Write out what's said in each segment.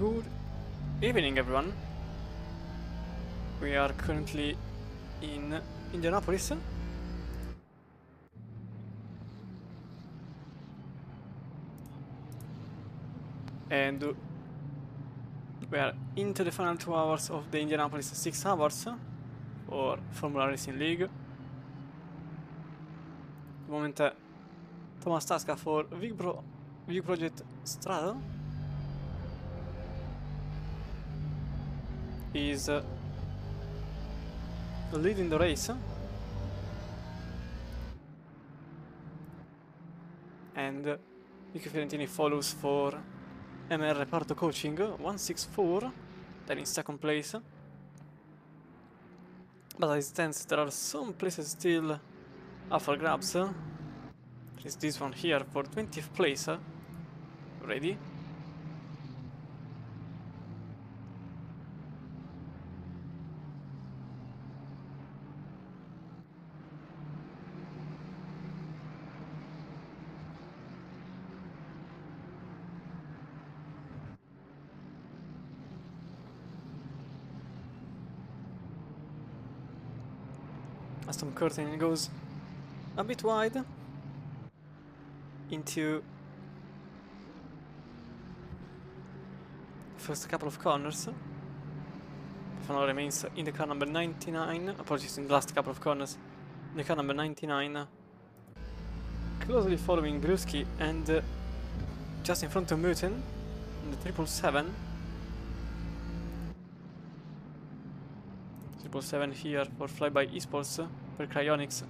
Good evening, everyone. We are currently in Indianapolis. And we are into the final 2 hours of the Indianapolis 6 hours for Formula Racing League. At the moment, Thomas Tasca for Vig Project Strada is leading the race, and Nico Fiorentini follows for MR Reparto Coaching 164, then in second place. But as it stands, there are some places still up for grabs. There is this one here for 20th place. Ready? Aston Curtain goes a bit wide into first couple of corners. Fano remains in the car number 99, apologies, in the last couple of corners, in the car number 99, closely following Bruschi and just in front of Muten in the 777. 777 here for Flyby Esports per Cryonics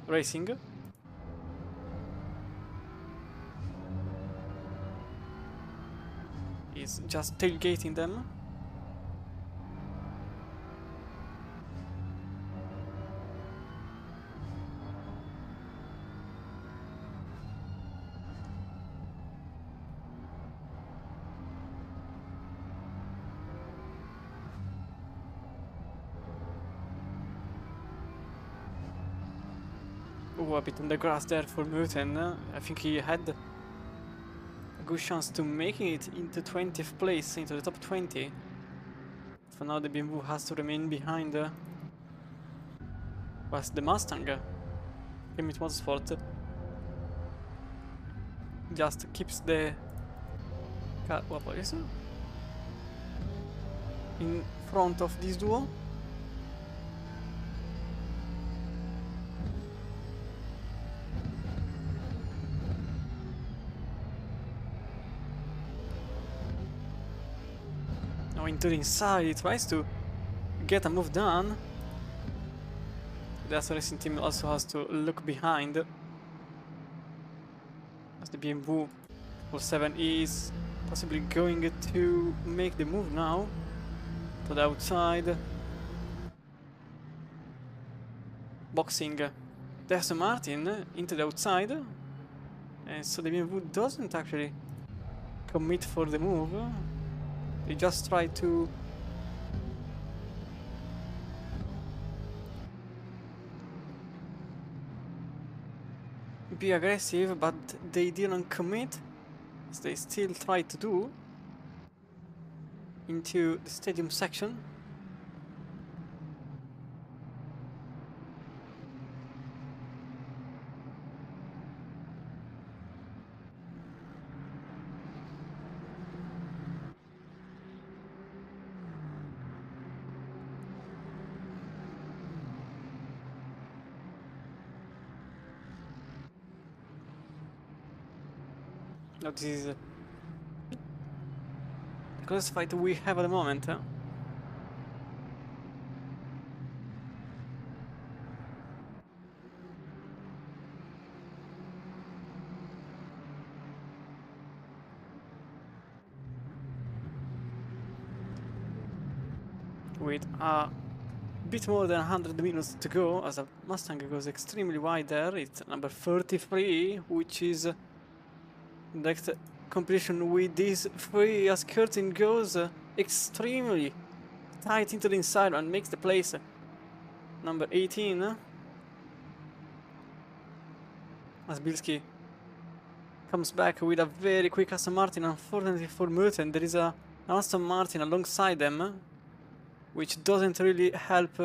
Racing. He's just tailgating them. Oh, a bit on the grass there for Muten. I think he had a good chance to making it into 20th place, into the top 20. For now the BMW has to remain behind. But the Mustang, Limit Motorsport, just keeps the car in front of this duo. Into the inside, he tries to get a move done. The Assetto Racing team also has to look behind, as the BMW 7 is possibly going to make the move now to the outside, boxing the Aston Martin into the outside, and so the BMW doesn't actually commit for the move. They just try to be aggressive, but they didn't commit, as they still try to do, into the stadium section. Now this is the closest fight we have at the moment. With a bit more than 100 minutes to go, as a Mustang goes extremely wide there. It's number 33, which is next competition with these three, as Curtin goes extremely tight into the inside and makes the place number 18. As Bilski comes back with a very quick Aston Martin. Unfortunately for Muten, there is a Aston Martin alongside them, which doesn't really help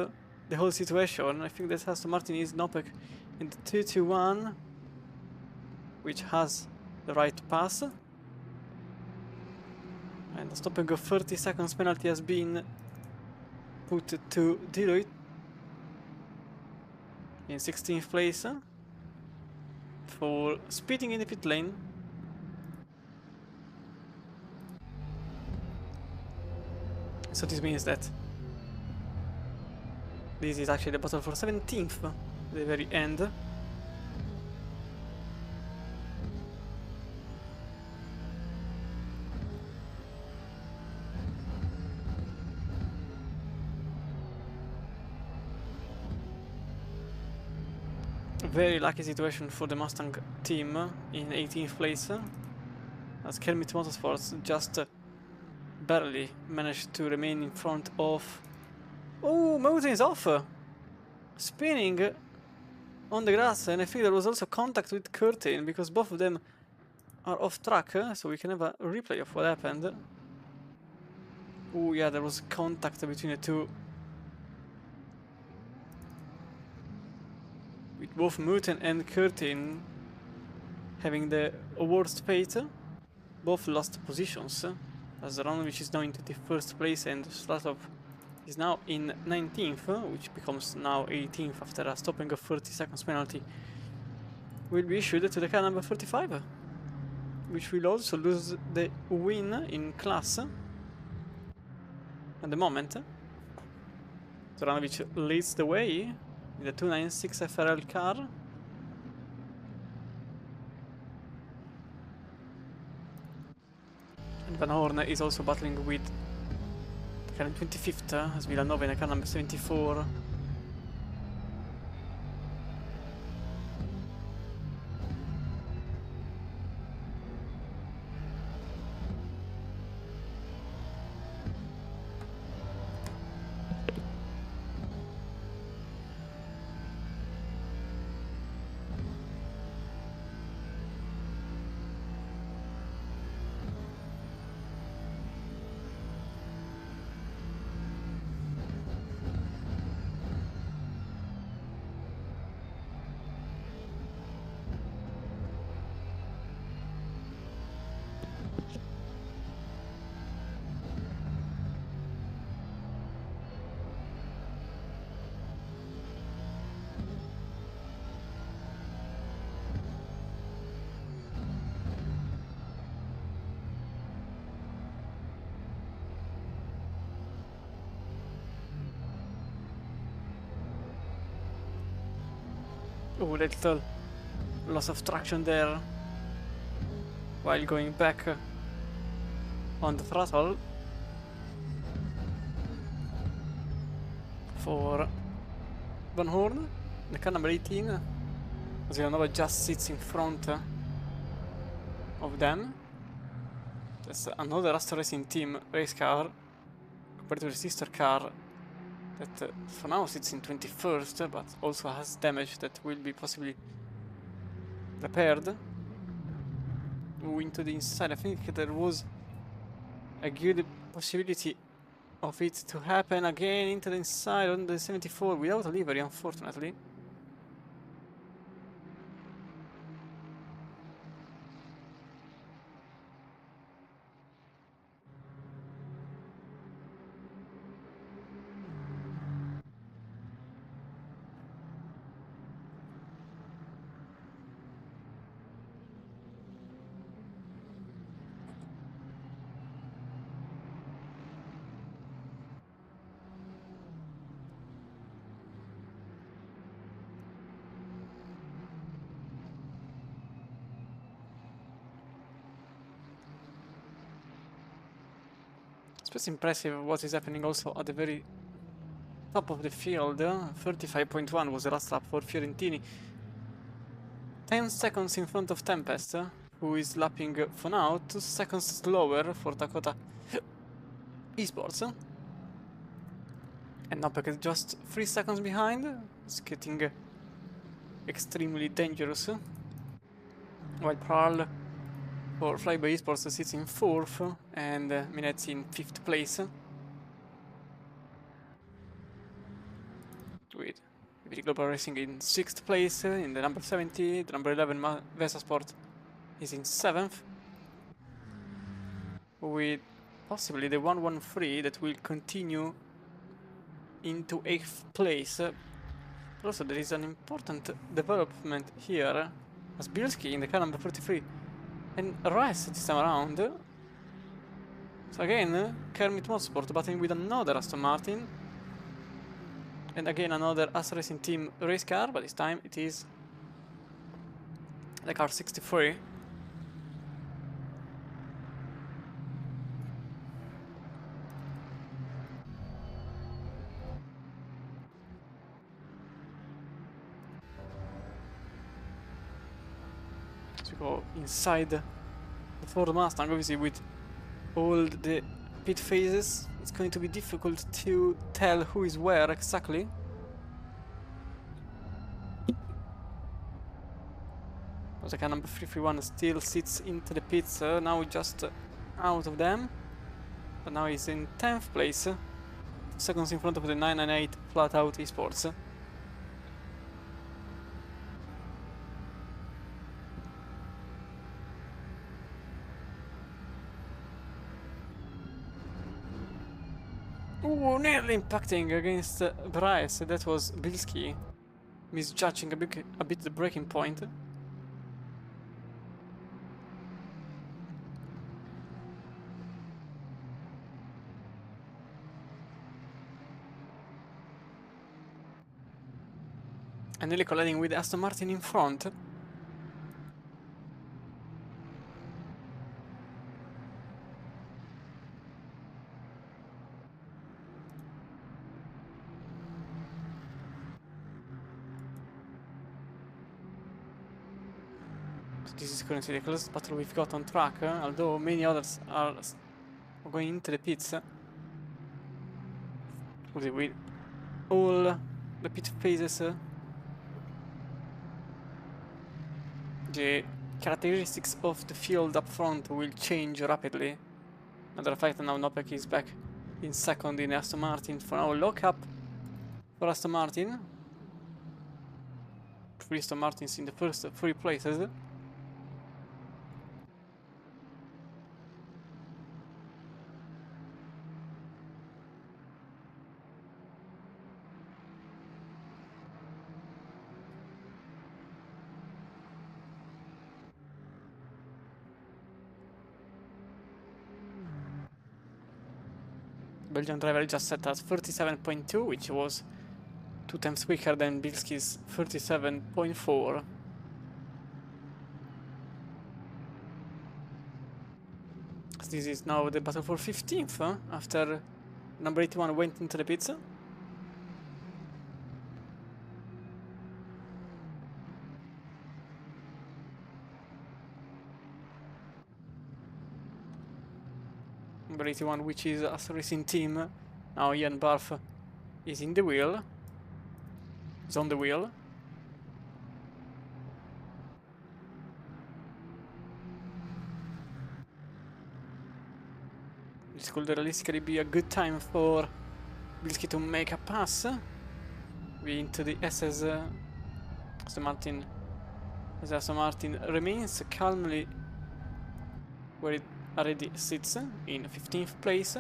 the whole situation. I think that Aston Martin is Nopek in the 2-1, which has the right pass. And the stopping of 30 seconds penalty has been put to Deloitte in 16th place for speeding in the pit lane. So this means that this is actually the battle for 17th, the very end. Very lucky situation for the Mustang team in 18th place, as Kermit Motorsports just barely managed to remain in front of... Oh, Mountain is off! Spinning on the grass, and I think there was also contact with Curtin, because both of them are off track, so we can have a replay of what happened. Oh yeah, there was contact between the two. With both Mutten and Curtin having the worst fate. Both lost positions, as Ronovic is now in 21st place and Stratov is now in 19th, which becomes now 18th after a stopping of 30 seconds penalty will be issued to the car number 35, which will also lose the win in class at the moment. Zoranovic leads the way in the 296 FRL car. And Van Horn is also battling with the car in 25th, as Villanova in the car number 74. Oh, little loss of traction there while going back on the throttle for Van Horn, the car number 18, as Villanova just sits in front of them. That's another Aston Racing Team race car compared to the sister car that for now sits in 21st, but also has damage that will be possibly repaired. Into the inside, I think there was a good possibility of it to happen again into the inside on the 74 without a livery, unfortunately. It's impressive what is happening also at the very top of the field. 35.1 was the last lap for Fiorentini. 10 seconds in front of Tempest, who is lapping for now. 2 seconds slower for Dakota Esports. And Nopek is just 3 seconds behind. It's getting extremely dangerous. While Prahl for Flyby Esports sits in 4th and Minet's in 5th place. With VD Global Racing in 6th place in the number 70. The number 11 Vesa Sport is in 7th. With possibly the 113 that will continue into 8th place. But also there is an important development here, as Bilski in the car number 43 and Rice this time around. So again, Kermit Motorsport battling with another Aston Martin. And again another As Racing Team race car, but this time it is the car 63. So we go inside the Ford Mustang, obviously with all the pit phases. It's going to be difficult to tell who is where exactly. The car number 331 still sits into the pits, now just out of them. But now he's in 10th place, 2 seconds in front of the 998 Flat Out Esports. Ooh, nearly impacting against Bryce. That was Bilski misjudging a bit the braking point. And nearly colliding with Aston Martin in front. So this is currently the closest battle we've got on track, although many others are going into the pits. With all the pit phases. The characteristics of the field up front will change rapidly. Matter of fact, now Nopek is back in second in Aston Martin for now. Lock up for Aston Martin. 3 Aston Martins in the first 3 places. Belgian driver just set us 37.2, which was 2 times quicker than Bilski's 37.4. This is now the battle for 15th, after number 81 went into the pits. Number 81, which is a racing team. Now Ian Barth is in the wheel. He's on the wheel. This could realistically be a good time for Bilski to make a pass. We into the SS Aston Martin. As Aston Martin remains calmly where it already sits in 15th place.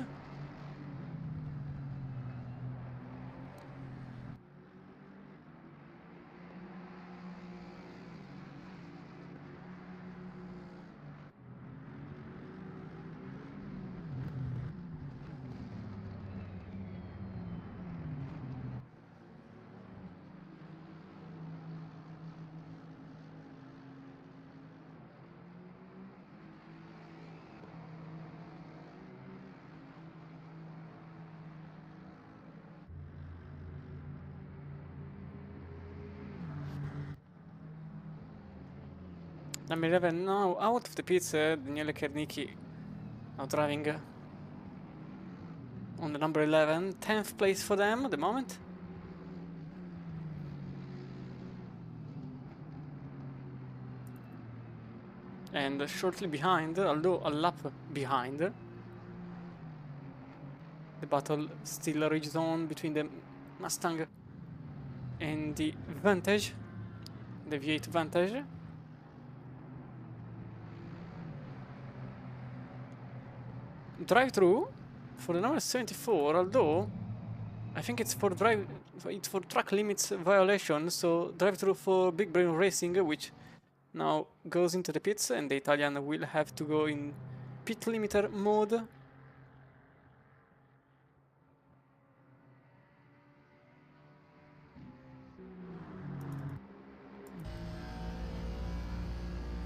Number 11 now out of the pits, Daniele Kernicki now driving on the number 11, 10th place for them at the moment. And shortly behind, although a lap behind, the battle still rages on between the Mustang and the Vantage, the V8 Vantage. Drive-through for the number 74, although I think it's for track limits violation, so drive-through for Big Brain Racing, which now goes into the pits, and the Italian will have to go in pit limiter mode.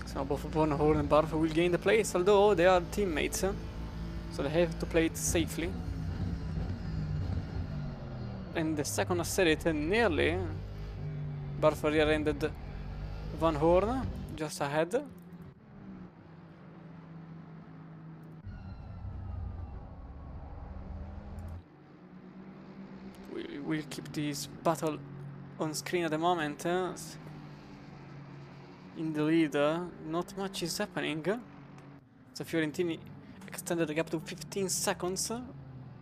So both Von Horn and Barf will gain the place, although they are teammates, so they have to play it safely. And the second Assetto nearly. Barf rear-ended Van Horn just ahead. We'll keep this battle on screen at the moment. In the lead, not much is happening. So Fiorentini extended the gap to 15 seconds.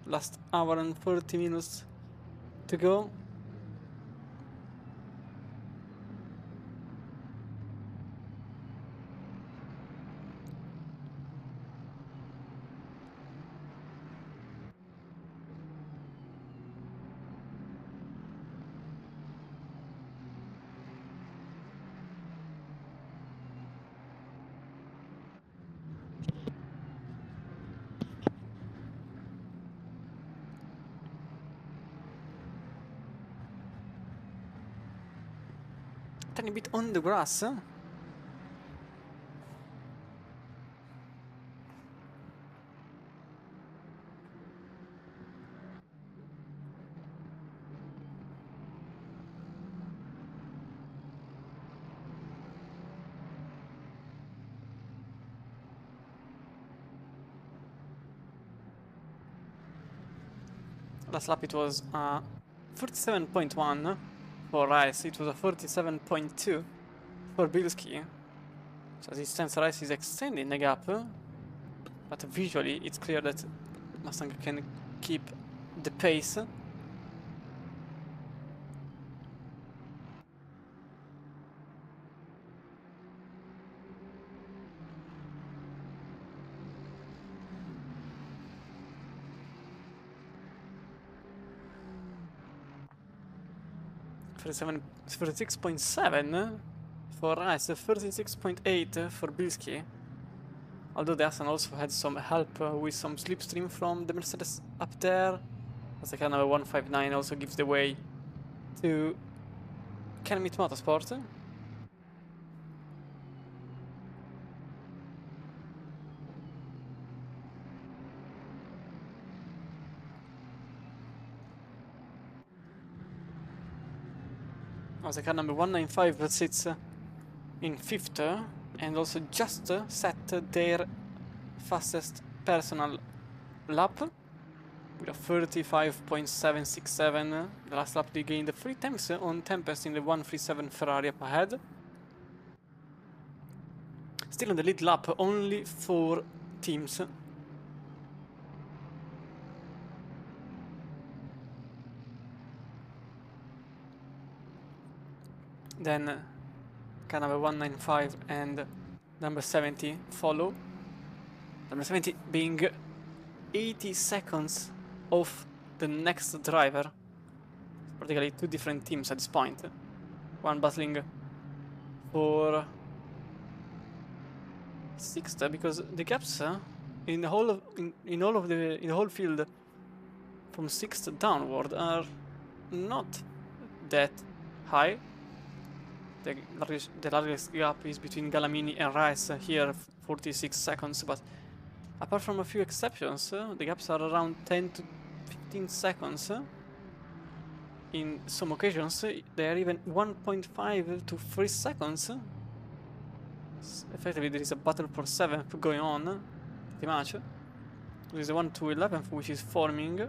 Last hour and 30 minutes to go. Tiny bit on the grass. Last lap it was 47.1 for Rice, it was a 47.2 for Bilski. So as it stands, Rice is extending the gap, but visually it's clear that Mustang can keep the pace. For 36.7 for Rice, 36.8 for Bilski. Although the Aston also had some help with some slipstream from the Mercedes up there. As the car number 159 also gives the way to Kenmit Motorsport. As the car number 195 sits in 5th and also just set their fastest personal lap with a 35.767. The last lap they gained 3 times on Tempest in the 137 Ferrari up ahead. Still on the lead lap, only 4 teams. Then car number 195 and number 70 follow. Number 70 being 80 seconds off the next driver. Practically 2 different teams at this point. One battling for 6th, because the gaps in the whole in the whole field from 6th downward are not that high. The largest gap is between Galamini and Rice here, 46 seconds, but apart from a few exceptions, the gaps are around 10 to 15 seconds. In some occasions, they are even 1.5 to 3 seconds. Effectively, there is a battle for 7th going on, pretty much. There is a 1 to 11th which is forming.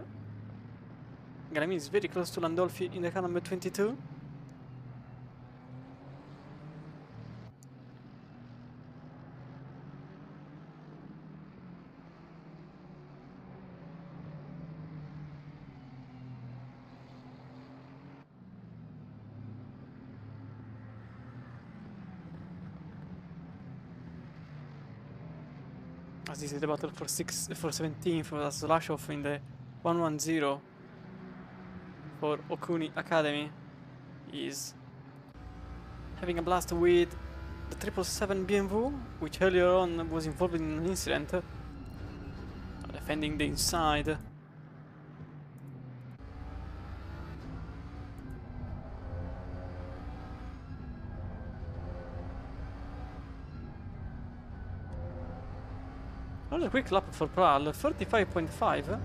Galamini is very close to Landolfi in the car number 22. as this is the battle for 17th, for a slash off in the 110 for Okuni Academy. Is having a blast with the 777 BMW, which earlier on was involved in an incident, defending the inside. Another quick lap for Pral, 35.5.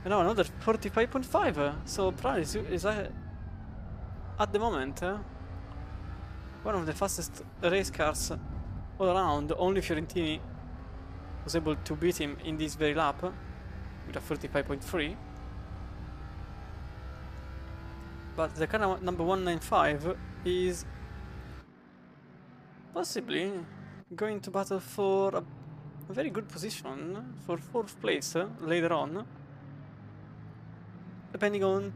And now another 45.5. So Pral is at the moment one of the fastest race cars all around. Only Fiorentini was able to beat him in this very lap with a 35.3. But the car number 195 is possibly going to battle for a very good position for 4th place later on, depending on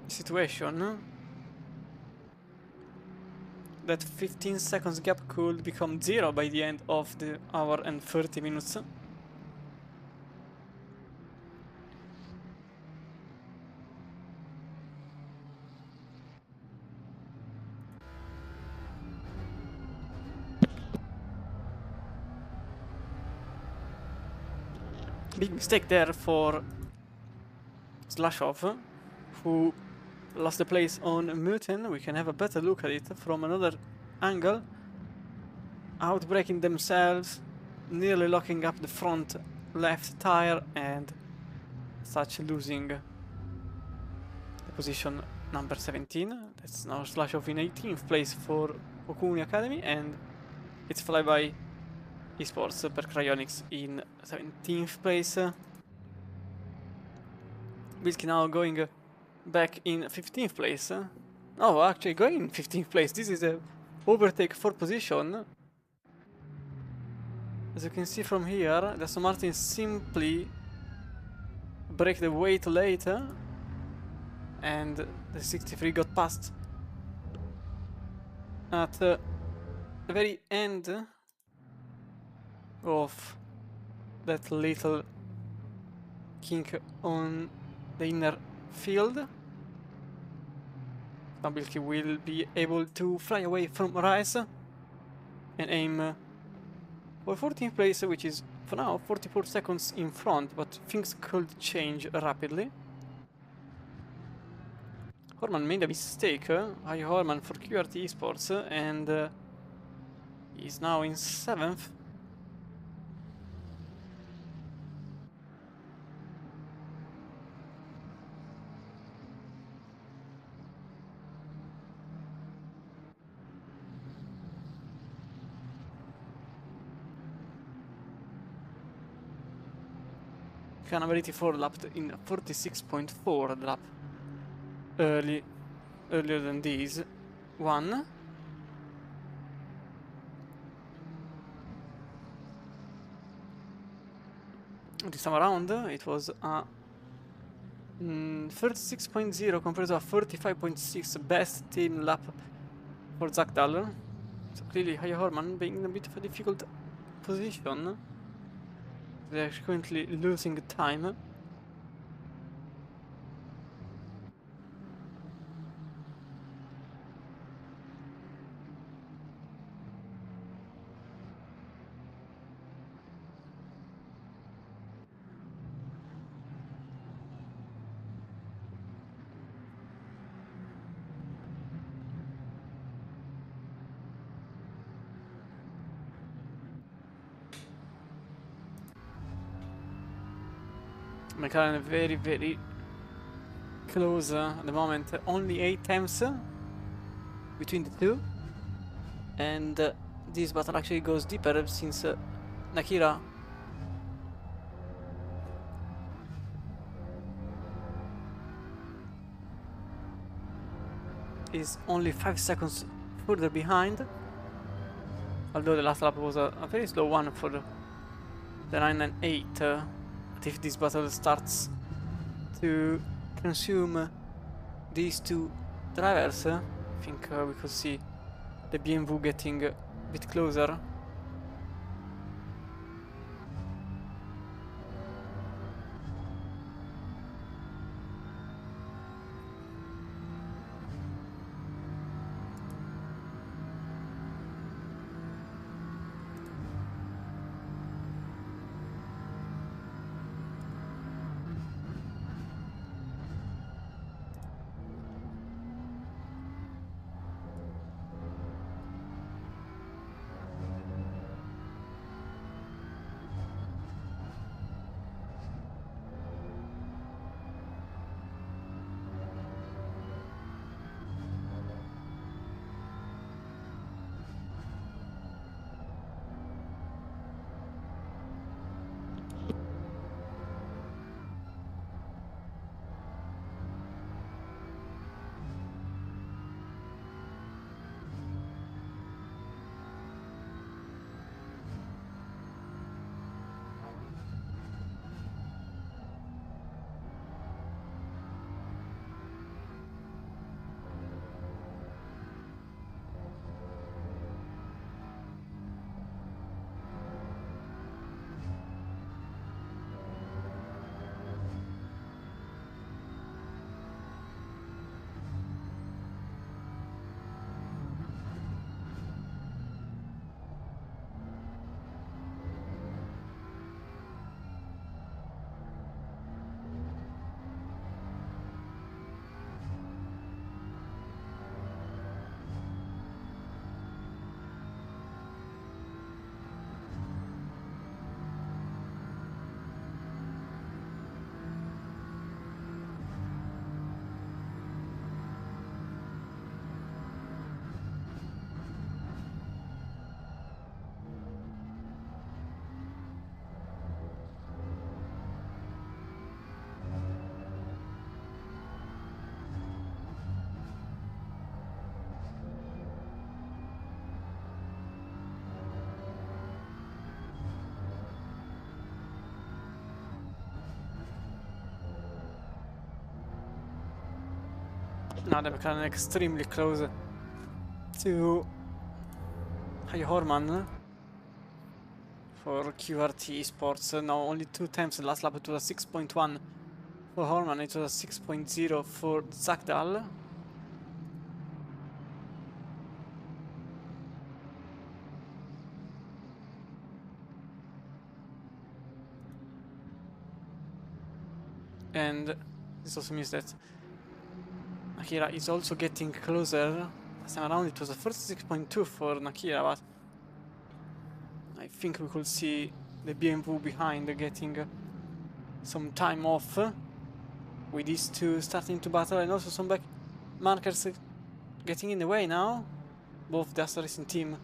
the situation. That 15 seconds gap could become 0 by the end of the hour and 30 minutes. Big mistake there for Slashov, who lost the place on Muten. We can have a better look at it from another angle. Outbraking themselves, nearly locking up the front left tire and such losing the position number 17. That's now Slashov in 18th place for Okuni Academy, and it's Flyby Esports per Cryonics in 17th place. Bilski now going back in 15th place. Oh, actually going in 15th place. This is a overtake for position. As you can see from here, the Aston Martin simply brake the way too late, and the 63 got past at the very end of that little kink on the inner field. Now Bilki will be able to fly away from Rice and aim for 14th place, which is for now 44 seconds in front, but things could change rapidly. Horman made a mistake, Hi Horman for QRT Esports, and he's now in 7th. Car number 84 lapped in 46.4 the lap earlier than this one. This time around it was a 36.0 compared to a 35.6 best team lap for Zach Daller. So clearly Hi Horman being in a bit of a difficult position. They're currently losing time. McLaren very, very close at the moment. Only 8 times between the two. And this battle actually goes deeper since Nakira is only 5 seconds further behind. Although the last lap was a very slow one for the 998. But if this battle starts to consume these two drivers, I think we could see the BMW getting a bit closer. Now they're becoming extremely close to High Horman for QRT Sports. Now only 2 times the last lap it was a 6.1 for Horman, it was a 6.0 for Zagdal. And this also means that Nakira is also getting closer. Last time around it was a 36.2 for Nakira, but I think we could see the BMW behind getting some time off with these two starting to battle, and also some back markers getting in the way now. Both the Aston Racing team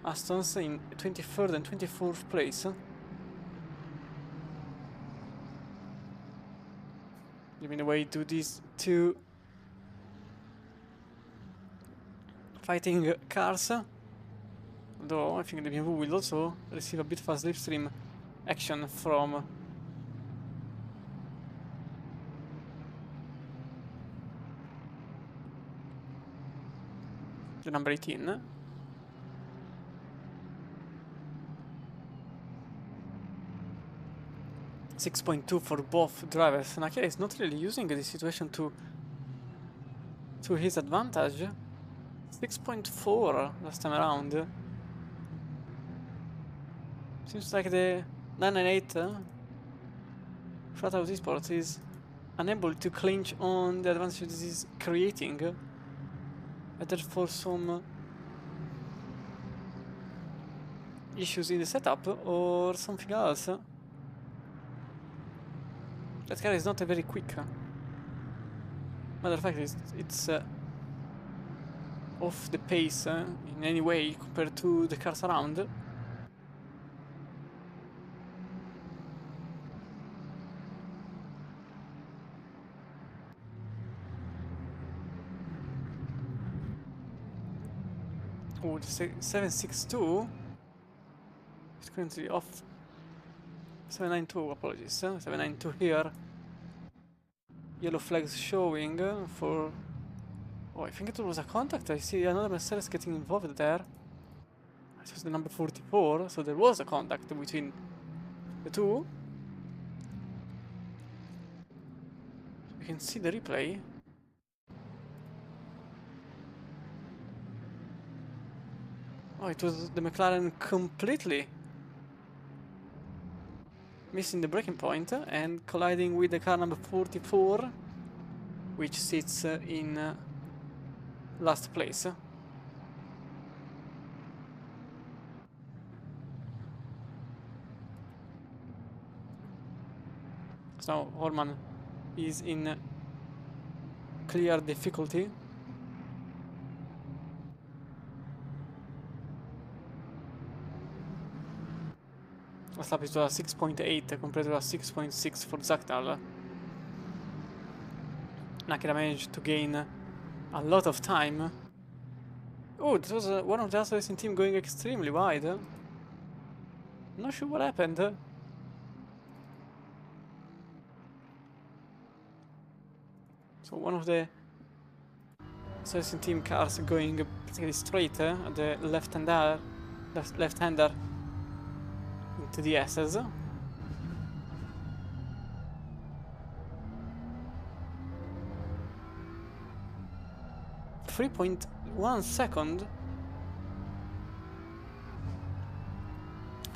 Astons in 23rd and 24th place. Giving the way to these two fighting cars, though I think the BMW will also receive a bit of a slipstream action from the number 18. .2 for both drivers. Nakira is not really using this situation to his advantage. 6.4 last time around. Seems like the 998 Flat Out Esports is unable to clinch on the advantage this is creating. Either for some issues in the setup or something else. That car is not very quick. Matter of fact, it's off the pace in any way compared to the cars around. Oh, the 762 is currently off. 792, apologies. 792 here. Yellow flags showing for Oh, I think it was a contact. I see another Mercedes getting involved there. It was the number 44, so there was a contact between the two. You can see the replay. Oh, it was the McLaren completely missing the braking point and colliding with the car number 44, which sits in last place. So Horman is in clear difficulty. Last lap is a 6.8 compared to a 6.6 for Zakdal. Nakira managed to gain a lot of time. Oh, this was one of the other racing team going extremely wide. Not sure what happened. So one of the racing team cars going basically straight at the left-hander into the S's. 3.1 second.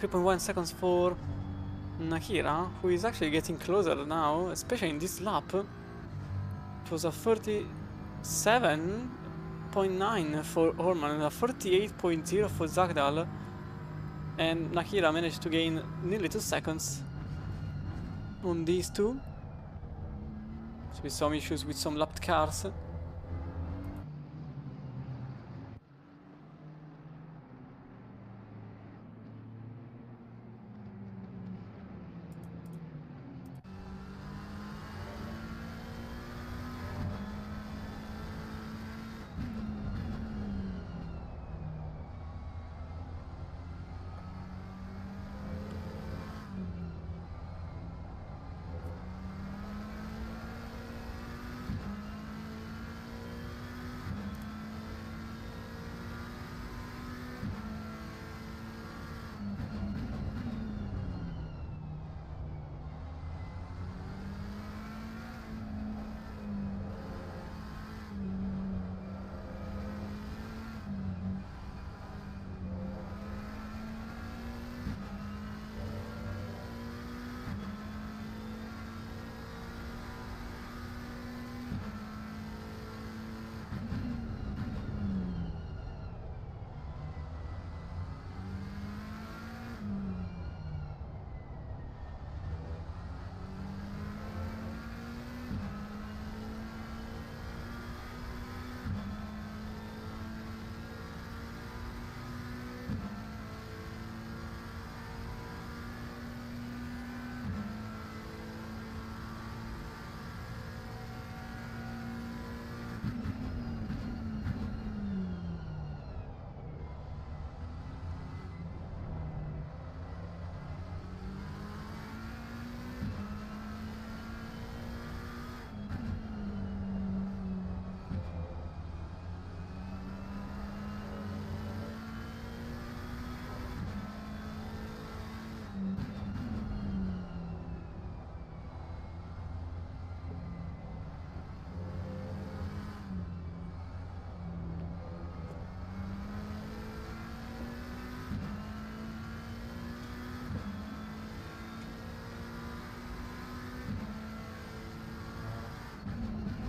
3.1 seconds for Nakira, who is actually getting closer now, especially in this lap. It was a 37.9 for Orman and a 48.0 for Zagdal. And Nakira managed to gain nearly 2 seconds on these two. So with some issues with some lapped cars.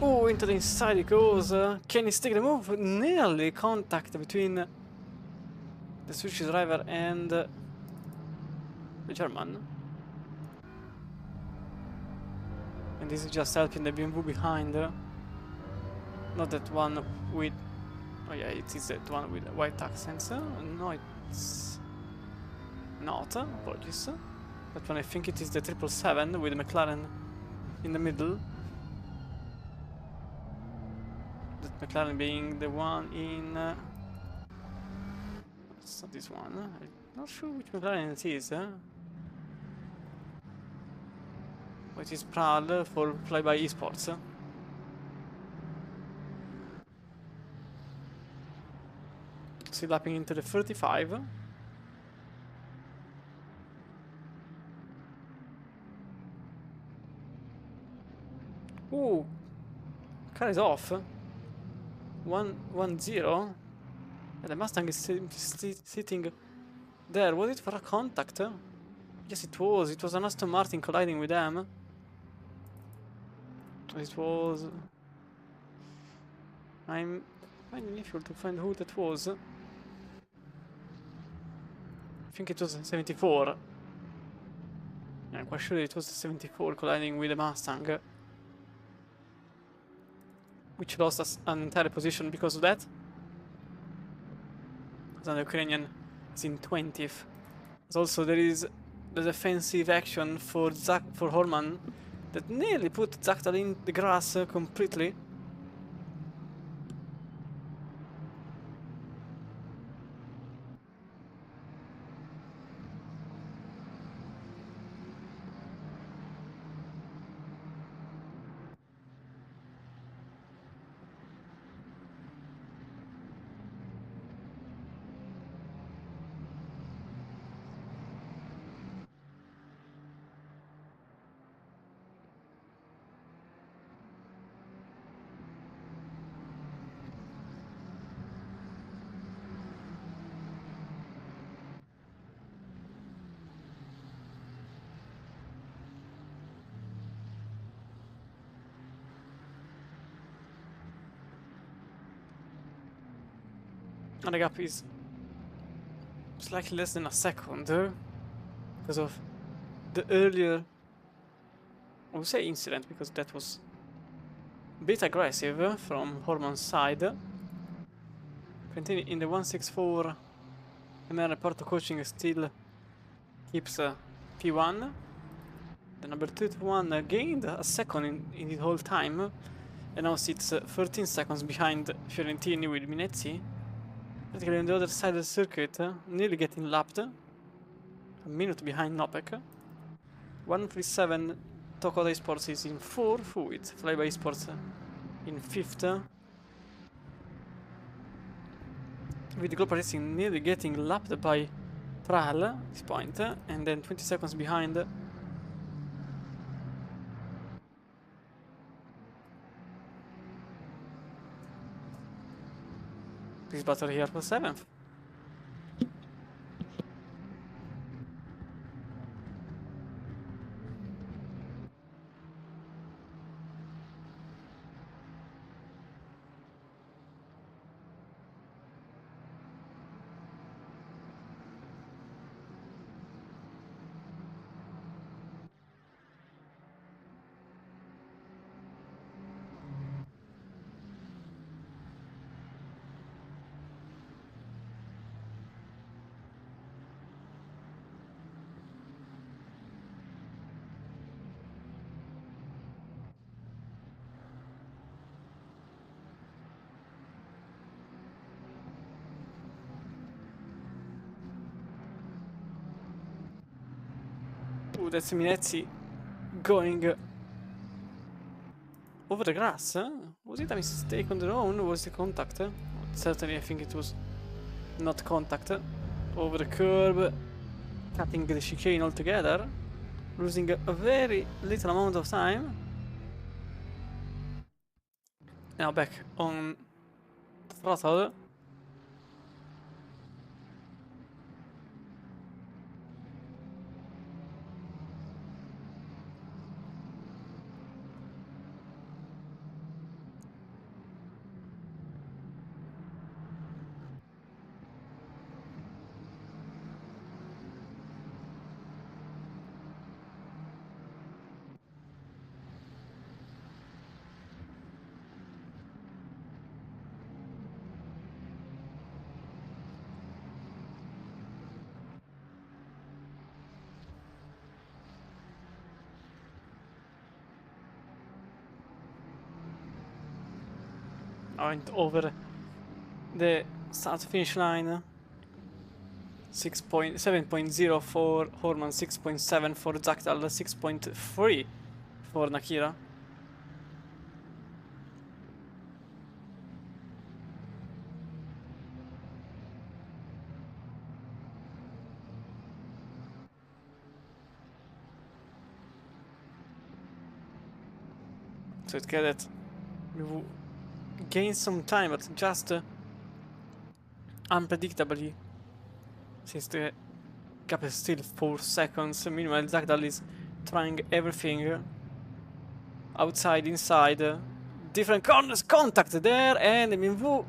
Oh, into the inside it goes. Can he stick the move? Nearly contact between the Swedish driver and the German. And this is just helping the BMW behind. Not that one with... Oh yeah, it is that one with white accents. No, it's not. Apologies. That one I think it is the 777 with the McLaren in the middle. McLaren being the one in... it's not this one. I'm not sure which McLaren it is. But it is Prahl for Flyby Esports. still lapping into the 35. Ooh, car is off. 1-0. And the Mustang is sitting there. Was it for a contact? Yes, it was. It was an Aston Martin colliding with them. It was... I'm finding it difficult to find who that was. I think it was 74. Yeah, I'm quite sure it was 74 colliding with the Mustang. Which lost us an entire position because of that. And the Ukrainian is in 20th. Also, there is the defensive action for Horman that nearly put Zachtal in the grass completely. And the gap is slightly less than a second because of the earlier, I would say, incident, because that was a bit aggressive from Horman's side. Continue in the 164. MR Porto coaching still keeps P1. The number 21 gained a second in the whole time, and now sits 13 seconds behind Fiorentini with Minezzi. Practically on the other side of the circuit, nearly getting lapped. A minute behind Nopek. 137 Tokoda Esports is in 4th, with Flyby Esports in 5th. With Global Racing nearly getting lapped by Pral at this point, and then 20 seconds behind. This battle here for 7th. Ooh, that's Minezzi going over the grass. Was it a mistake on their own, or was it contact? Certainly, I think it was not contact. Over the curb, cutting the chicane altogether, losing a very little amount of time. Now back on throttle. Went over the start finish line. 7.0 for Horman, 6.7 for Zachtal, 6.3 for Nakira. So it's good that we will gain some time, but just unpredictably, since the gap is still 4 seconds. Meanwhile, Zagdal is trying everything. Outside, inside, different corners, contact there, and Minwu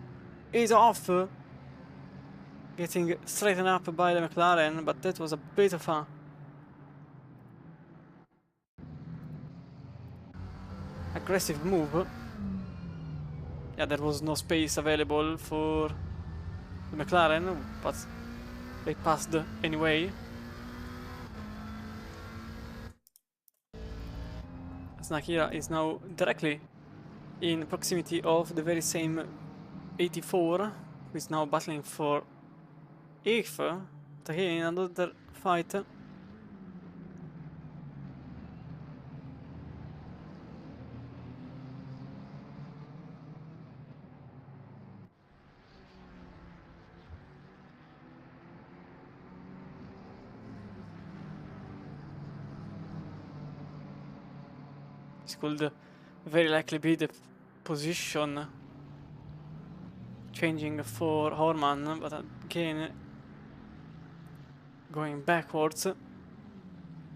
is off. Getting straightened up by the McLaren, but that was a bit of a aggressive move. Yeah, there was no space available for the McLaren, but they passed anyway. As Nakira is now directly in proximity of the very same 84, who is now battling for 8th. But again, another fight. This could very likely be the position changing for Horman, but again going backwards.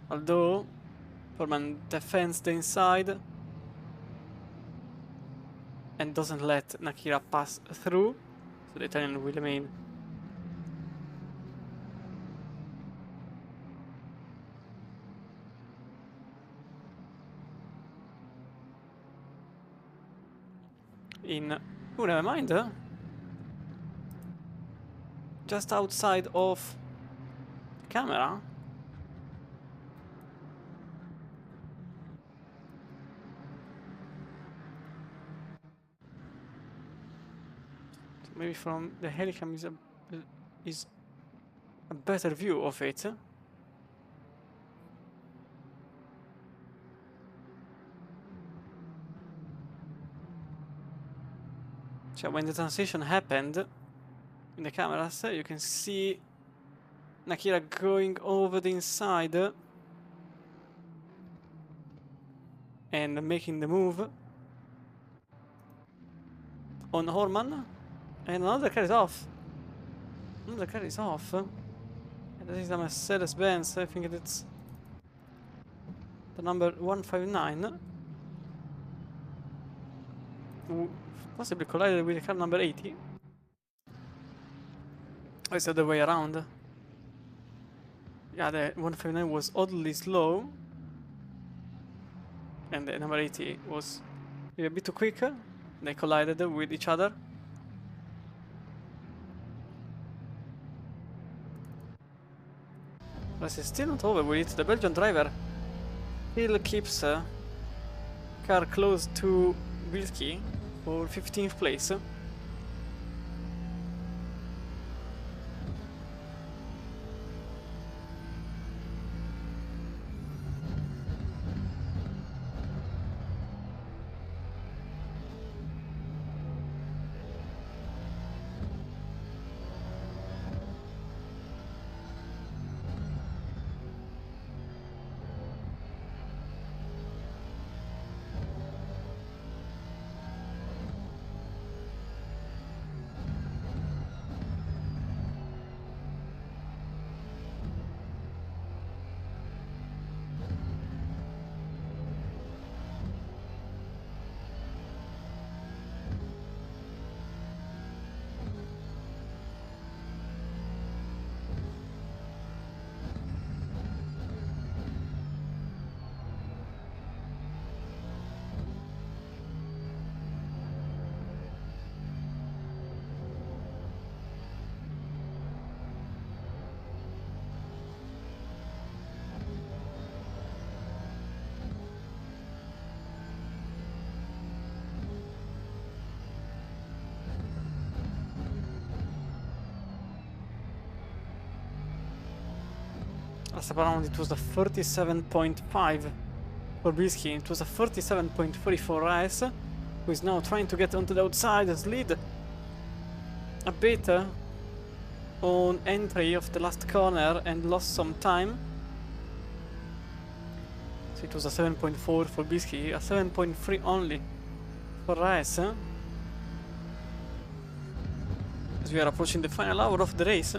Although Horman defends the inside and doesn't let Nakira pass through, so the Italian will remain in. Oh, never mind. Just outside of the camera. So maybe from the helicam is a better view of it. So when the transition happened in the cameras, you can see Nakira going over the inside and making the move on Horman, and another car is off. Another car is off. And that is a Mercedes-Benz. I think it's the number 159. Who possibly collided with the car number 80. Oh, it's the other way around. Yeah, the 159 was oddly slow, and the number 80 was maybe a bit too quick. They collided with each other. But it's still not over with it. The Belgian driver still keeps car close to Bilski for 15th place. Last round it was a 37.5 for Bilski. It was a 37.3 for Rice, who is now trying to get onto the outside, slid a bit on entry of the last corner and lost some time. So it was a 7.4 for Bisky, a 7.3 only for Reyes. As we are approaching the final hour of the race.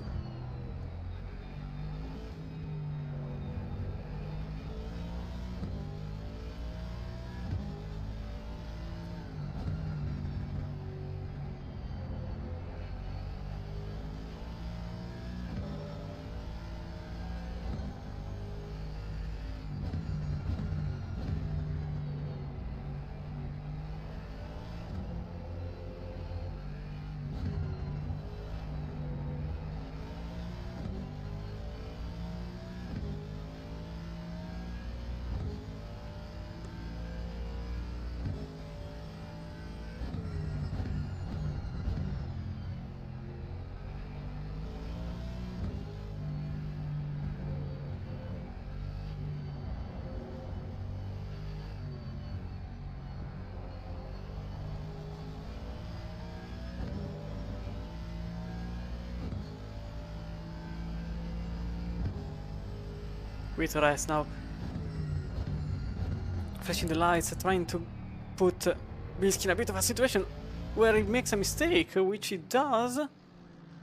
With Reyes now flashing the lights, trying to put Bilski in a bit of a situation where he makes a mistake, which he does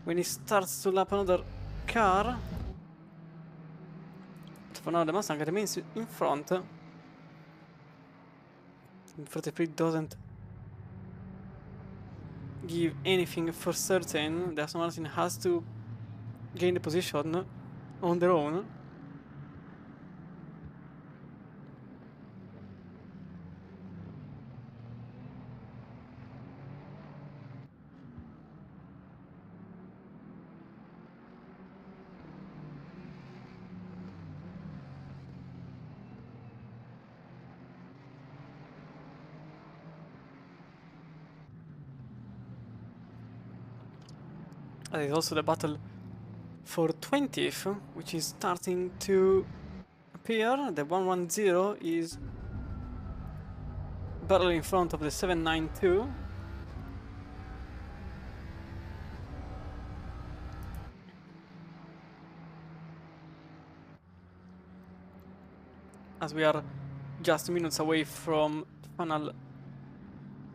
when he starts to lap another car. But for now the Mustang remains in front. 43 doesn't give anything for certain. The Aston Martin has to gain the position on their own. There's also the battle for 20th, which is starting to appear. The 110 is barely in front of the 792. As we are just minutes away from the final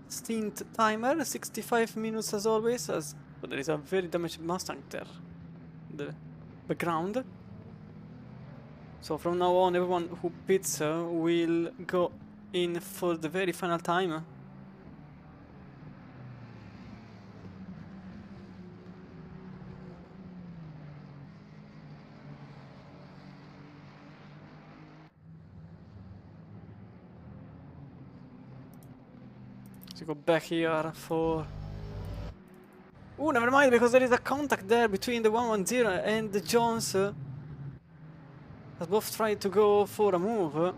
stint timer, 65 minutes as always, but there is a very damaged Mustang there in the background. So from now on, everyone who pits will go in for the very final time. So go back here for... Oh, never mind, because there is a contact there between the 110 and the Jones. As both try to go for a move.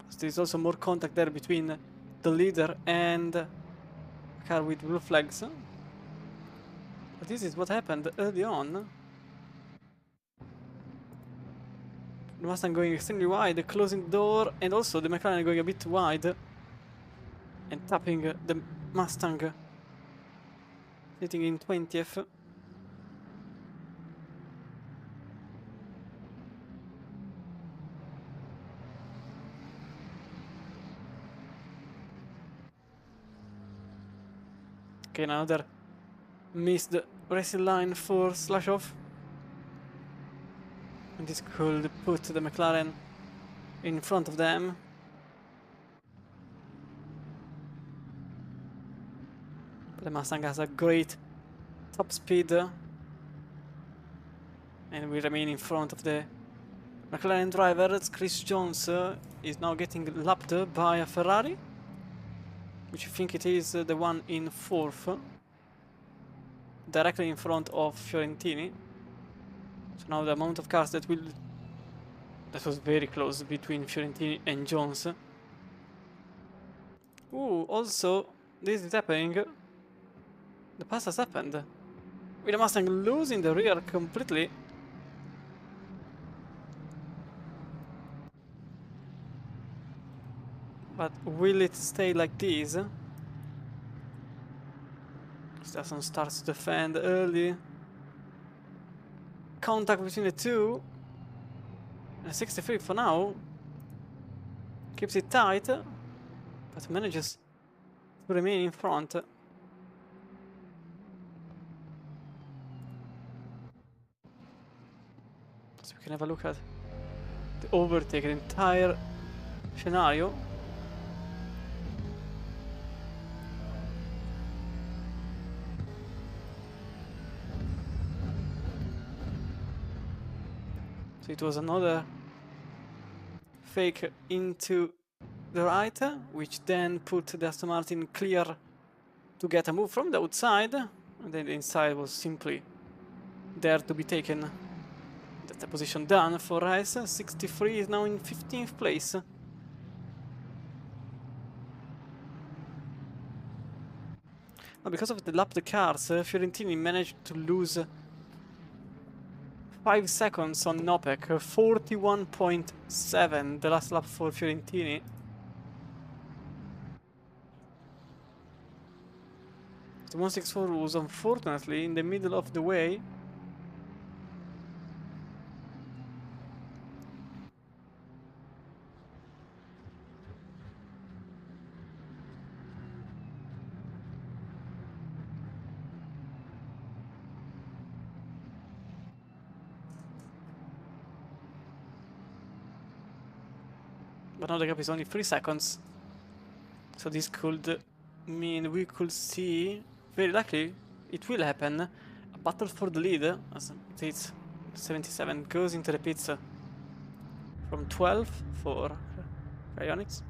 So there is also more contact there between the leader and a car with blue flags. But this is what happened early on. The Mustang going extremely wide, closing the door, and also the McLaren going a bit wide and tapping the Mustang, sitting in 20th. Okay, another missed racing line for slash off. And this could put the McLaren in front of them. But the Mustang has a great top speed. And we remain in front of the McLaren driver. Chris Jones is now getting lapped by a Ferrari, which I think it is the one in 4th. Directly in front of Fiorentini. So now the amount of cars that was very close between Fiorentini and Jones. Ooh, also, this is happening. The pass has happened. With the Mustang losing the rear completely. But will it stay like this? Doesn't start to defend early. Contact between the two. And 63 for now. Keeps it tight, but manages to remain in front. So we can have a look at the overtake, the entire scenario. So it was another fake into the right, which then put the Aston Martin clear to get a move from the outside, and then the inside was simply there to be taken. That's the position done for Rice. 63 is now in 15th place. Now, because of the lap the cars, Fiorentini managed to lose 5 seconds on Nopec, 41.7 the last lap for Fiorentini. The 164 was unfortunately in the middle of the way. But now the gap is only 3 seconds. So this could mean we could see, very likely, it will happen, a battle for the lead, as it's 77 goes into the pits from 12 for Ionics.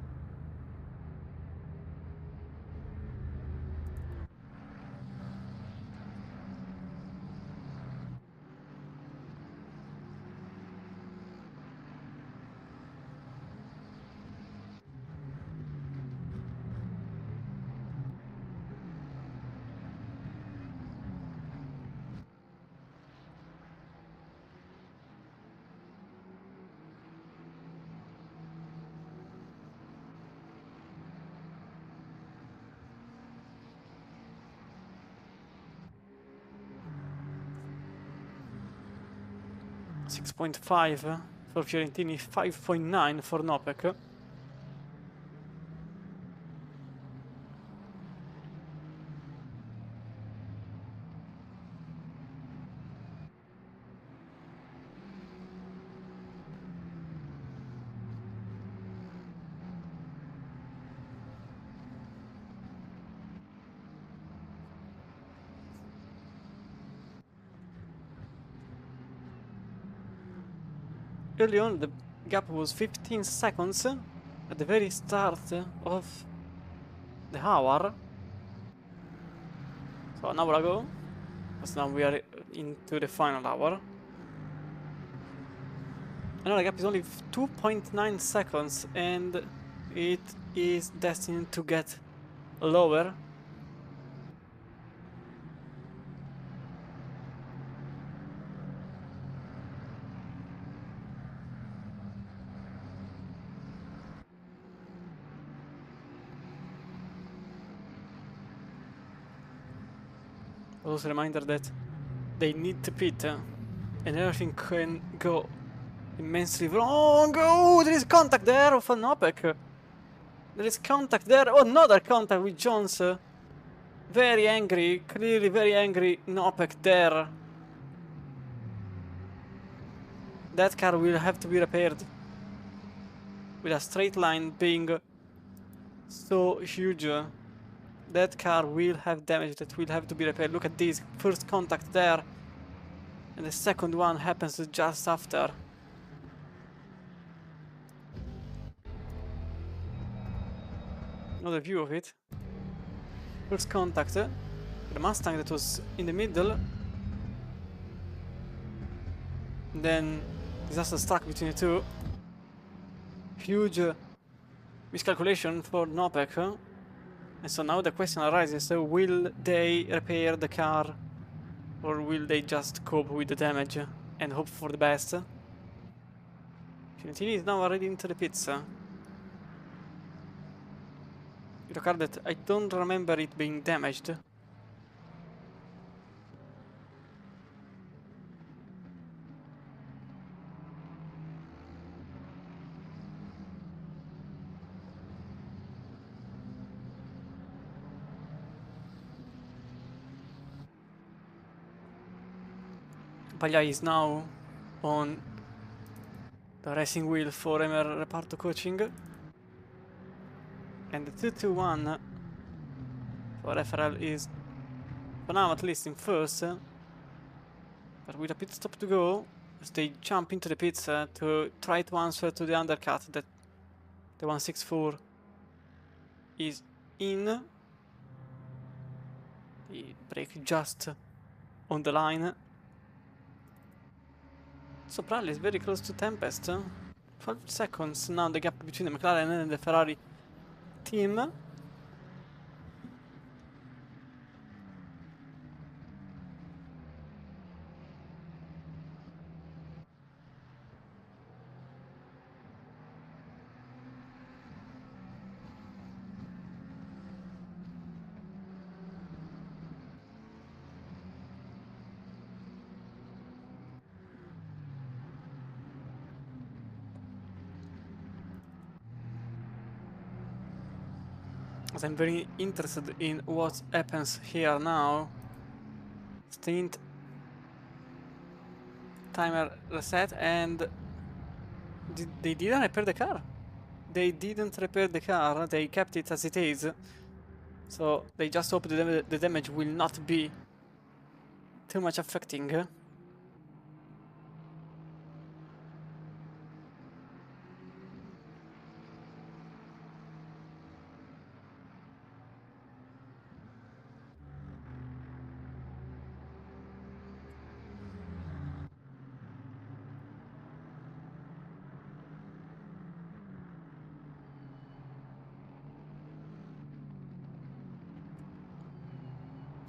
.5 for Fiorentini, 5.9 for Nopec. Early on, the gap was 15 seconds at the very start of the hour. So an hour ago, because now we are into the final hour. And now the gap is only 2.9 seconds, and it is destined to get lower. Also a reminder that they need to pit and everything can go immensely wrong. Oh, there is contact there of an OPEC. There is contact there. Oh, another contact with Jones. Very angry, clearly very angry Nopec there. That car will have to be repaired. With a straight line being so huge. That car will have damage that will have to be repaired. Look at this, first contact there. And the second one happens just after. Another view of it. First contact, the Mustang that was in the middle. Then disaster struck between the two. Huge miscalculation for Nopec. And so now the question arises, will they repair the car or will they just cope with the damage and hope for the best? Fiorentini is now already into the pits. With a car that I don't remember it being damaged. Pagliai is now on the racing wheel for Reparto Coaching. And the 2-2-1 for FRL is, for now at least, in first. But with a pit stop to go, as they jump into the pits to try to answer to the undercut that the 164 is in. The brake just on the line. So Bradley is very close to Tempest. 12 seconds now the gap between the McLaren and the Ferrari team. As I'm very interested in what happens here now. Stint, timer reset, and they didn't repair the car. They didn't repair the car, they kept it as it is. So they just hope the damage will not be too much affecting.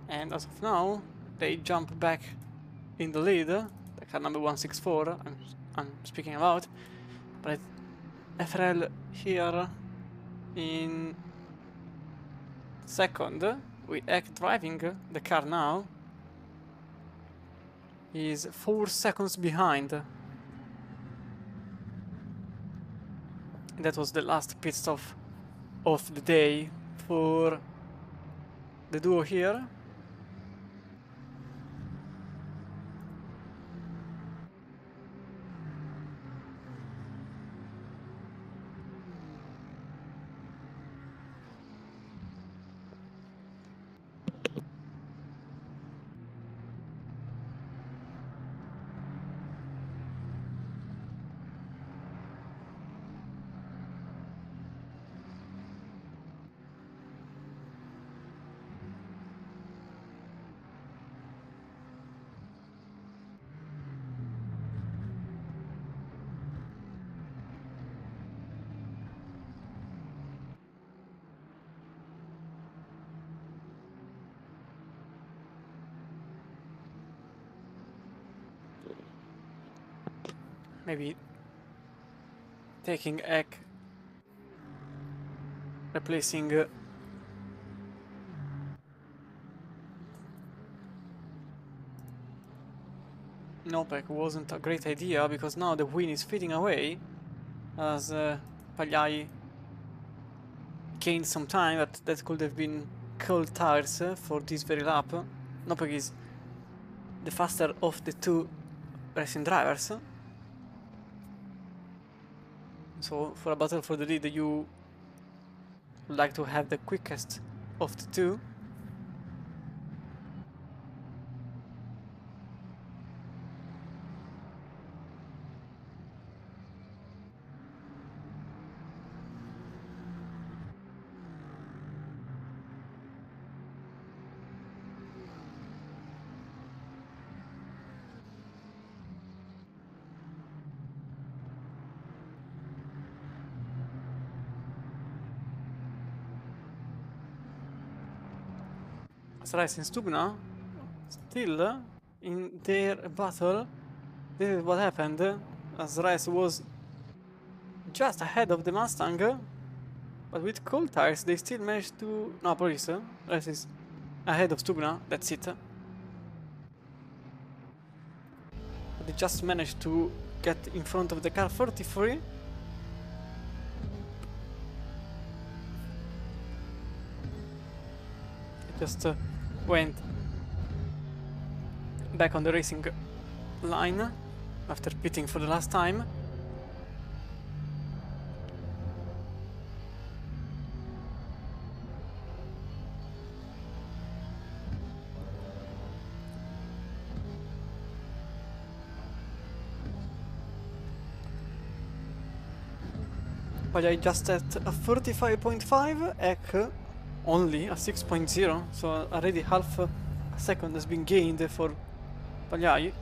And as of now, they jump back in the lead. The car number 164, I'm speaking about. But FRL here in second, with Eck driving the car now, is 4 seconds behind. And that was the last pit stop of the day for the duo here. Maybe taking Eck, replacing Nopek wasn't a great idea, because now the win is fading away as Pagliai gained some time, but that could have been cold tires for this very lap. Nopek is the faster of the two racing drivers. So for a battle for the lead, you would like to have the quickest of the two. Rice and Stubna still in their battle. This is what happened, as Rice was just ahead of the Mustang, but with cold tires they still managed to... No, Police. Rice is ahead of Stubna, that's it. But they just managed to get in front of the car 33. It just went back on the racing line after pitting for the last time. Pagliai just at a 35.5, Ek only a 6.0, so already half a second has been gained for Pagliai.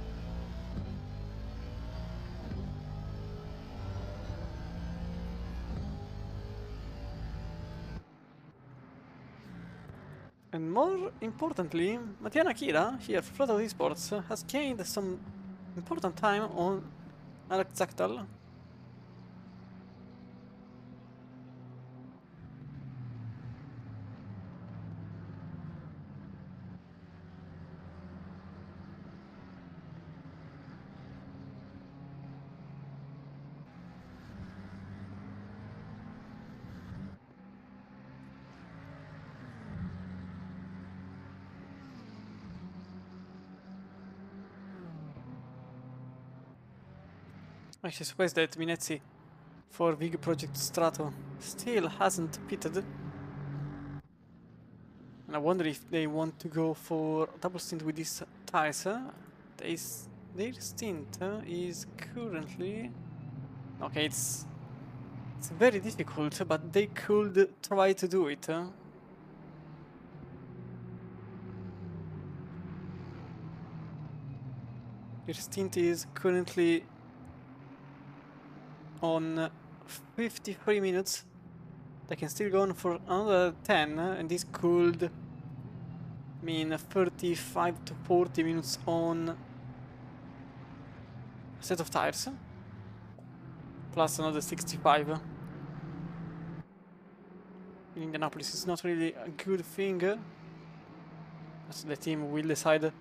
And more importantly, Mattia Nakira here for Flat Esports has gained some important time on Alex Zachtal. Actually surprised that Minezzi for Big Project Strato still hasn't pitted. And I wonder if they want to go for double stint with these tires. Their stint is currently... Okay, it's very difficult, but they could try to do it. Their stint is currently on 53 minutes. They can still go on for another 10, and this could mean 35 to 40 minutes on a set of tires, plus another 65. In Indianapolis is not really a good thing, as the team will decide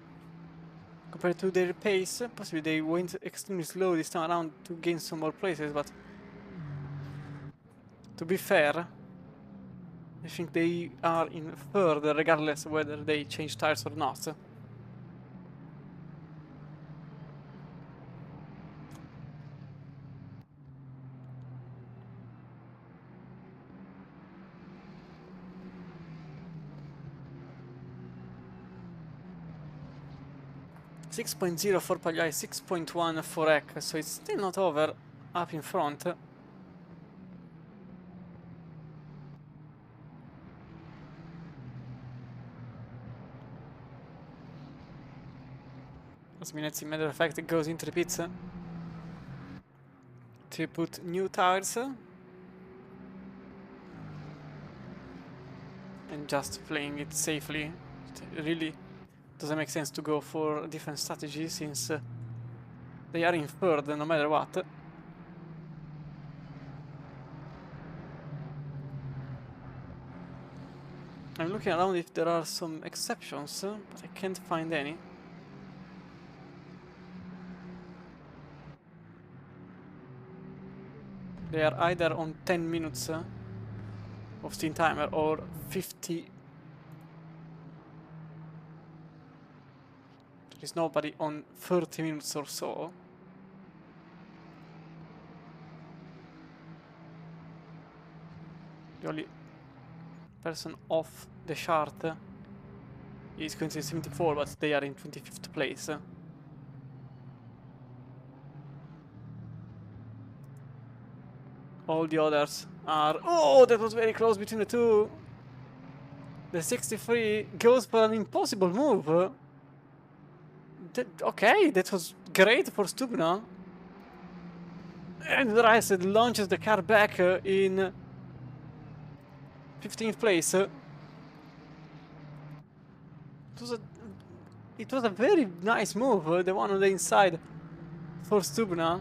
compared to their pace. Possibly they went extremely slow this time around to gain some more places, but to be fair, I think they are in third regardless whether they change tires or not. .0 for Pagliai, 6.1 for Ek, so it's still not over up in front. As Minezzi, matter of fact, goes into the pits to put new tires and just playing it safely. It really doesn't make sense to go for a different strategy since they are in third no matter what. I'm looking around if there are some exceptions, but I can't find any. They are either on 10 minutes of stint timer or 50. There is nobody on 30 minutes or so. The only person off the chart is currently 74, but they are in 25th place. All the others are... Oh, that was very close between the two. The 63 goes for an impossible move. Okay, that was great for Stubna. And Rice launches the car back in 15th place. It was a very nice move, the one on the inside for Stubna.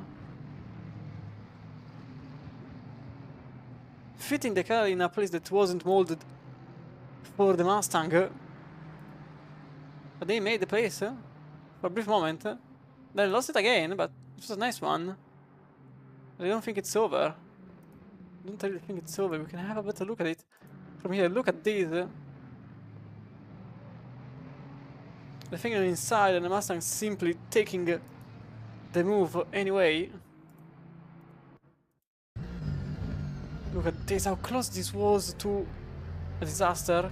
Fitting the car in a place that wasn't molded for the Mustang. But they made the place for a brief moment. Then lost it again, but it was a nice one. I don't think it's over. I don't really think it's over. We can have a better look at it from here. Look at this. The thing on the inside and the Mustang simply taking the move anyway. Look at this, how close this was to a disaster.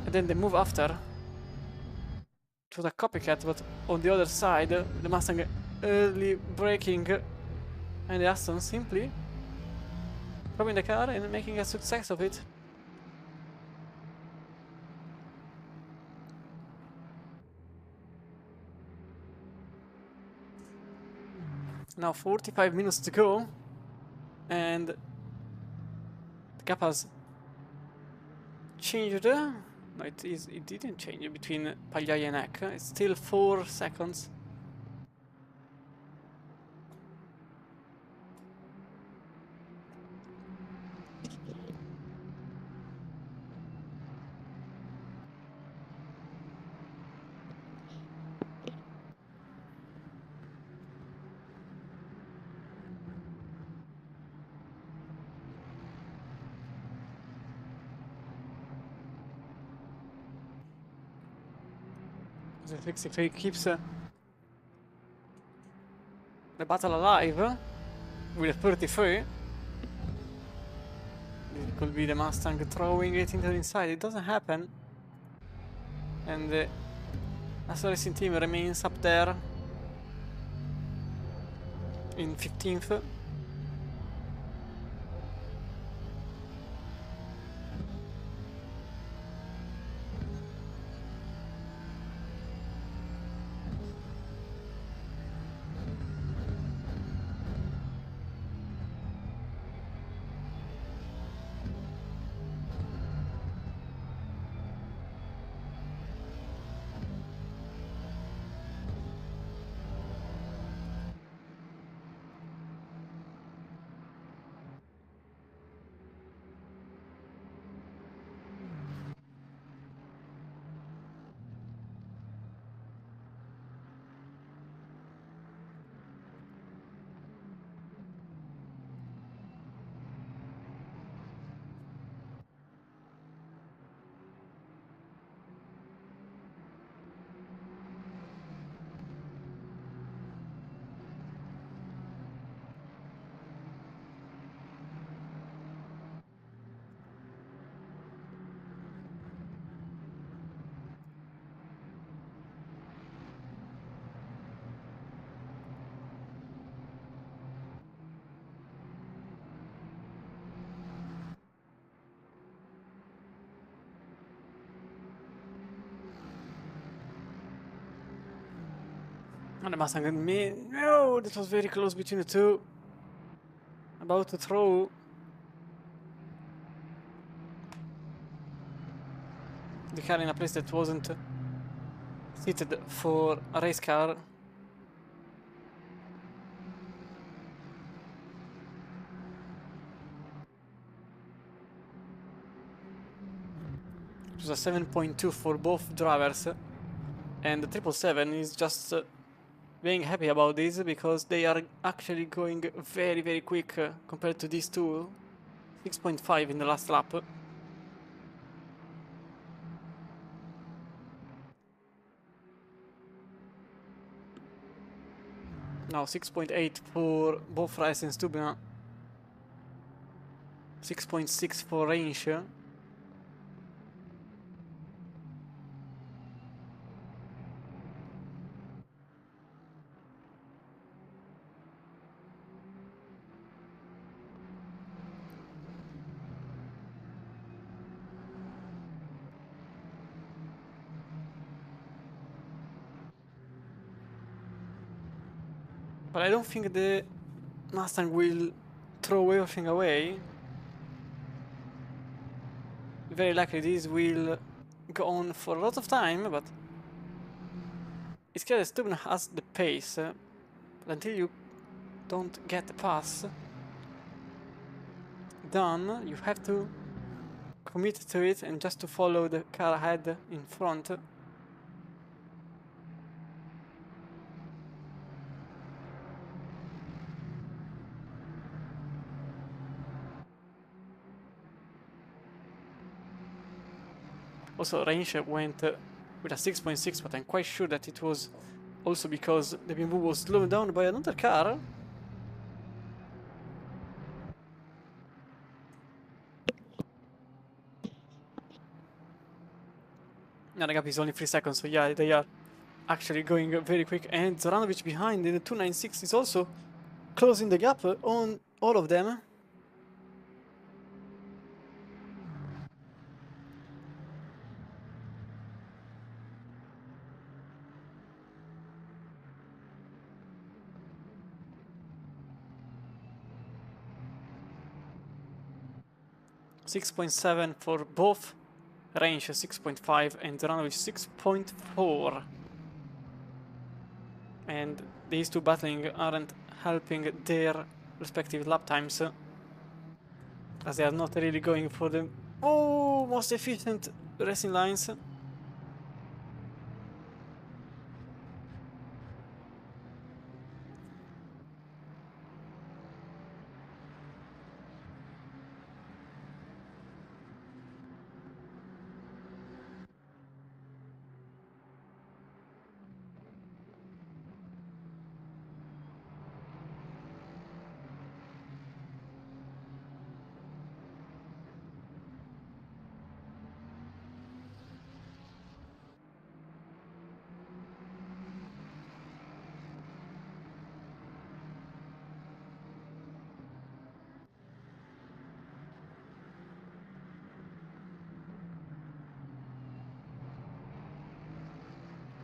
And then the move after. It was a copycat, but on the other side, the Mustang early braking and the Aston simply throwing the car and making a success of it. Now 45 minutes to go, and the gap has changed. No, it didn't change between Pagliai and Eck. It's still 4 seconds. The 63 keeps the battle alive with a 33. It could be the Mustang throwing it into the inside. It doesn't happen. And the Assetto Racing team remains up there in 15th. And the Mustang and me. No, that was very close between the two. About to throw. The car in a place that wasn't seated for a race car. It was a 7.2 for both drivers. And the 777 is just being happy about this because they are actually going very, very quick compared to these two. 6.5 in the last lap. Now 6.8 for both Rice and Stubina. 6.6 for range. But I don't think the Mustang will throw everything away. Very likely this will go on for a lot of time, but it's clear that Stubin has the pace. But until you don't get the pass done, you have to commit to it and just to follow the car ahead in front. Also, range went with a 6.6, but I'm quite sure that it was also because the BMW was slowed down by another car. Now the gap is only 3 seconds, so yeah, they are actually going very quick. And Zoranovic behind in the 296 is also closing the gap on all of them. .7 for both, range 6.5 and Zoranovic 6.4. And these two battling aren't helping their respective lap times, as they are not really going for the most efficient racing lines.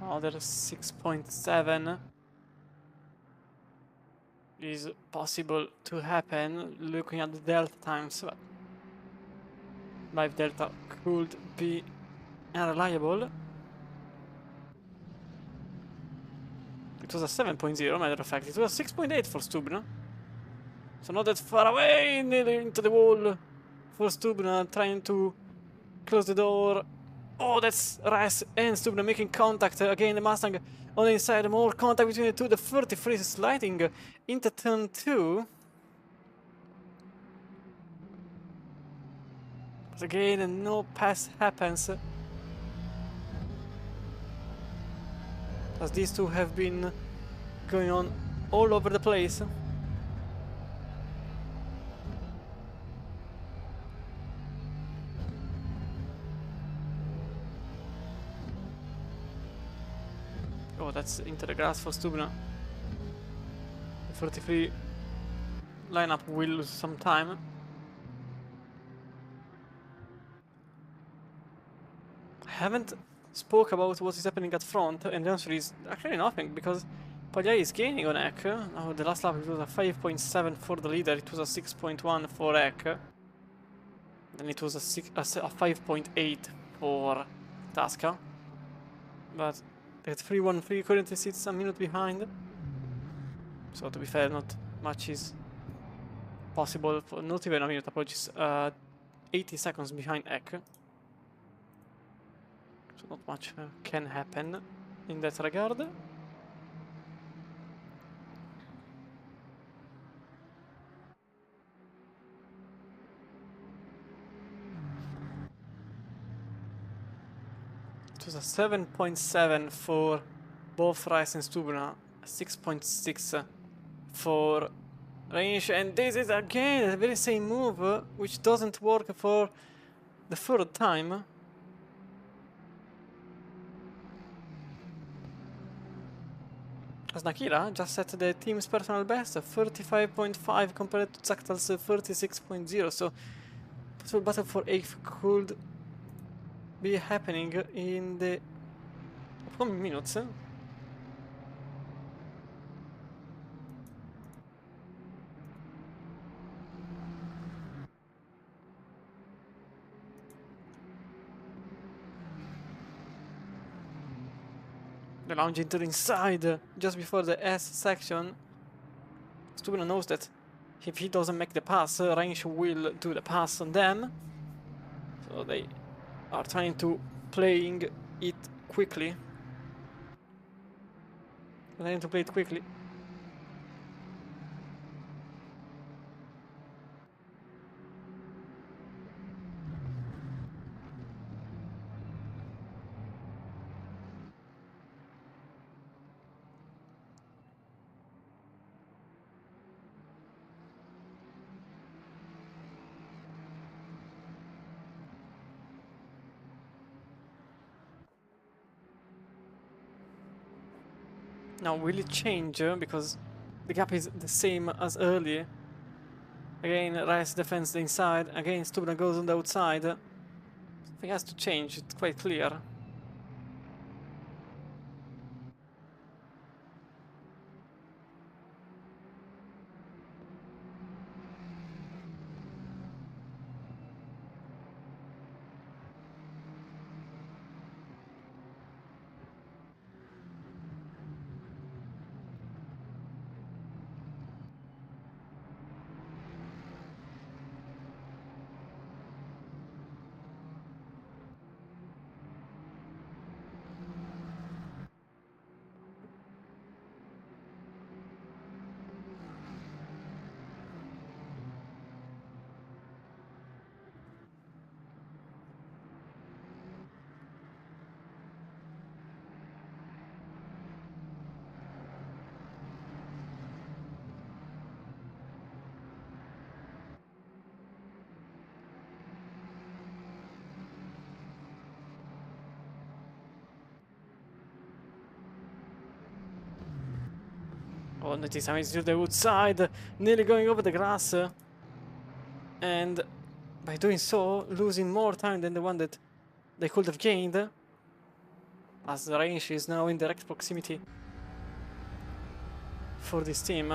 Another 6.7 is possible to happen looking at the delta times, but live delta could be unreliable. It was a 7.0, matter of fact. It was a 6.8 for Stubna. So not that far away, nearly into the wall for Stubna, trying to close the door. Oh, that's Rice and Stubna making contact. Again, the Mustang on the inside. More contact between the two. The 33 is sliding into turn 2. But again, no pass happens. As these two have been going on all over the place. Oh, that's into the grass for Stubna. The 43 lineup will lose some time. I haven't spoke about what is happening at front, and the answer is actually nothing, because Paglia is gaining on Eck. Now the last lap it was a 5.7 for the leader, it was a 6.1 for Eck. Then it was a 5.8 for Tasca. But at 3.13 currently sits a minute behind. So to be fair, not much is possible, for not even a minute, apologies. 80 seconds behind Eck. So not much can happen in that regard. It was a 7.7 for both Rice and Stubna, 6.6 for range, and this is again the very same move, which doesn't work for the third time. As Nakira just set the team's personal best, 35.5 compared to Zaktal's 36.0, so possible battle for 8th could be happening in the upcoming minutes. The launch into the inside just before the S section. Stubna knows that if he doesn't make the pass, Range will do the pass on them. So they are trying to playing it quickly. Trying to play it quickly. Now will it change? Because the gap is the same as earlier. Again, Rice defends the inside. Again, Stubna goes on the outside. Something has to change, it's quite clear. Oh, this time it's to the outside, nearly going over the grass. And by doing so, losing more time than the one that they could have gained. As the range is now in direct proximity for this team.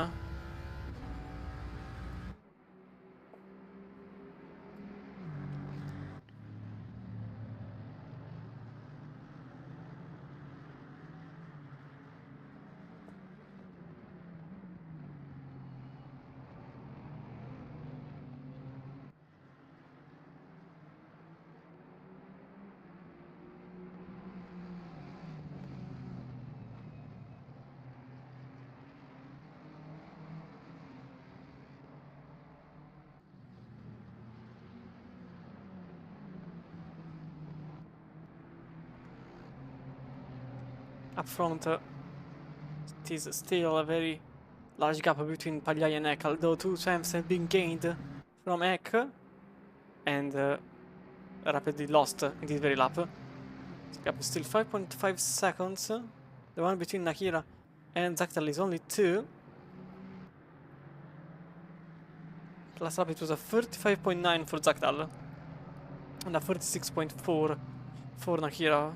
Up front, it is still a very large gap between Pagliai and Eck, although 2 times have been gained from Eck and rapidly lost in this very lap. The gap is still 5.5 seconds. The one between Nakira and Zaktal is only 2. Last lap it was a 35.9 for Zaktal and a 36.4 for Nakira.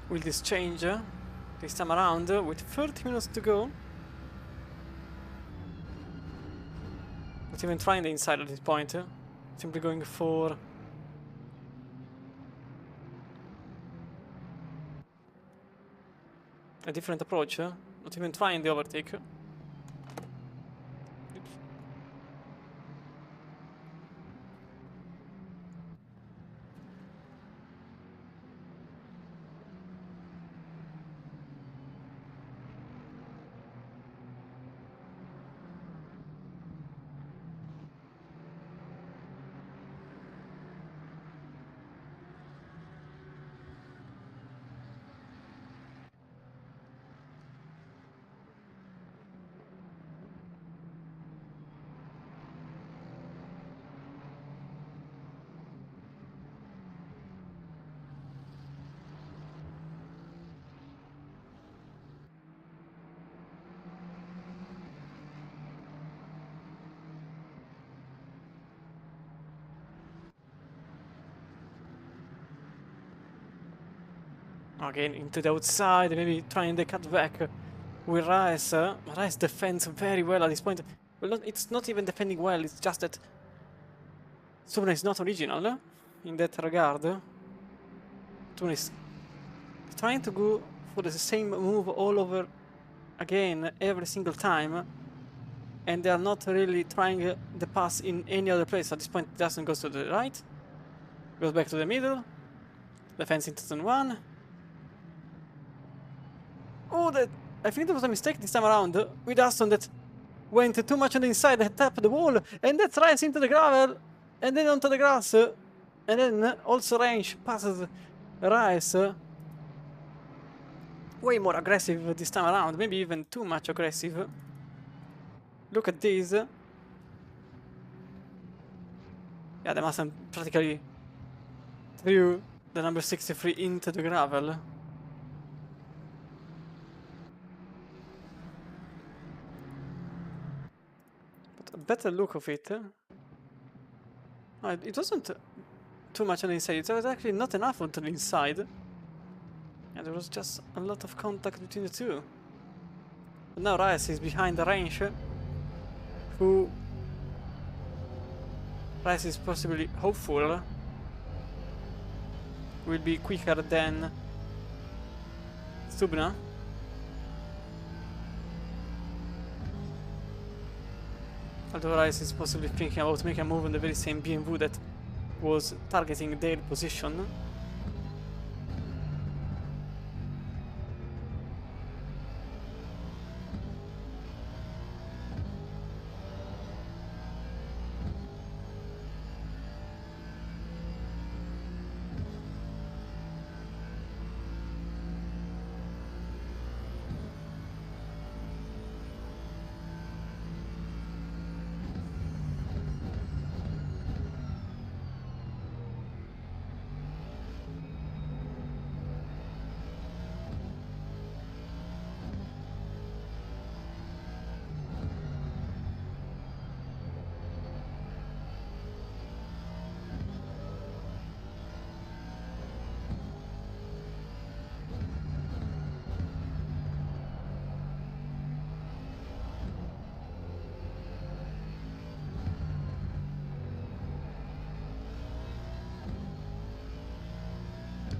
Will this change this time around with 30 minutes to go? Not even trying the inside at this point, simply going for a different approach, not even trying the overtake. Again into the outside, maybe trying the cutback with Rice. Rice defends very well at this point. Well, it's not even defending well, it's just that Subna is not original in that regard. Subna is trying to go for the same move all over again every single time, and they are not really trying the pass in any other place. At this point it doesn't go to the right, goes back to the middle, Defense in 2001. Oh, I think there was a mistake this time around with Aston that went too much on the inside and tapped the wall, and that rides into the gravel, and then onto the grass, and then also range passes Rice. Way more aggressive this time around, maybe even too much aggressive. Look at this. Yeah, they must have practically threw the number 63 into the gravel. But a better look of it. It wasn't too much on the inside, it was actually not enough on the inside. And there was just a lot of contact between the two. But now Rice is behind the range. Rice is possibly hopeful will be quicker than Stubna. Although Rice is possibly thinking about making a move on the very same BMW that was targeting their position.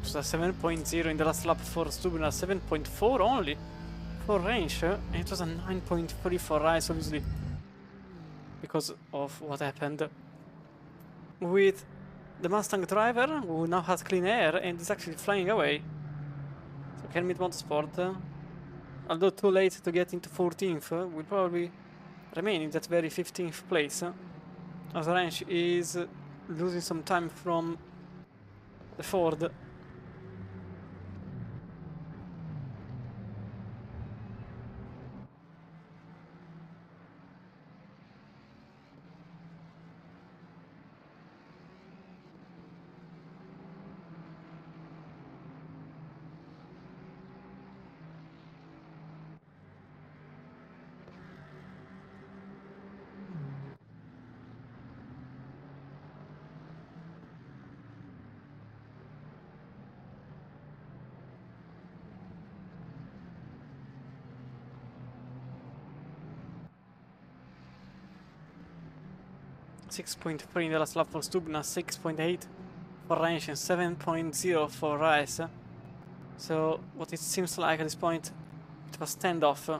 So 7.0 in the last lap for Stubna, 7.4 only for range, and it was a 9.3 for Rice, obviously, because of what happened with the Mustang driver, who now has clean air and is actually flying away. So Kermit Motorsport, although too late to get into 14th, will probably remain in that very 15th place, as Range is losing some time from the Ford. .3 in the last lap for Stubna, 6.8 for Range and 7.0 for Rice. So what it seems like at this point, it was standoff.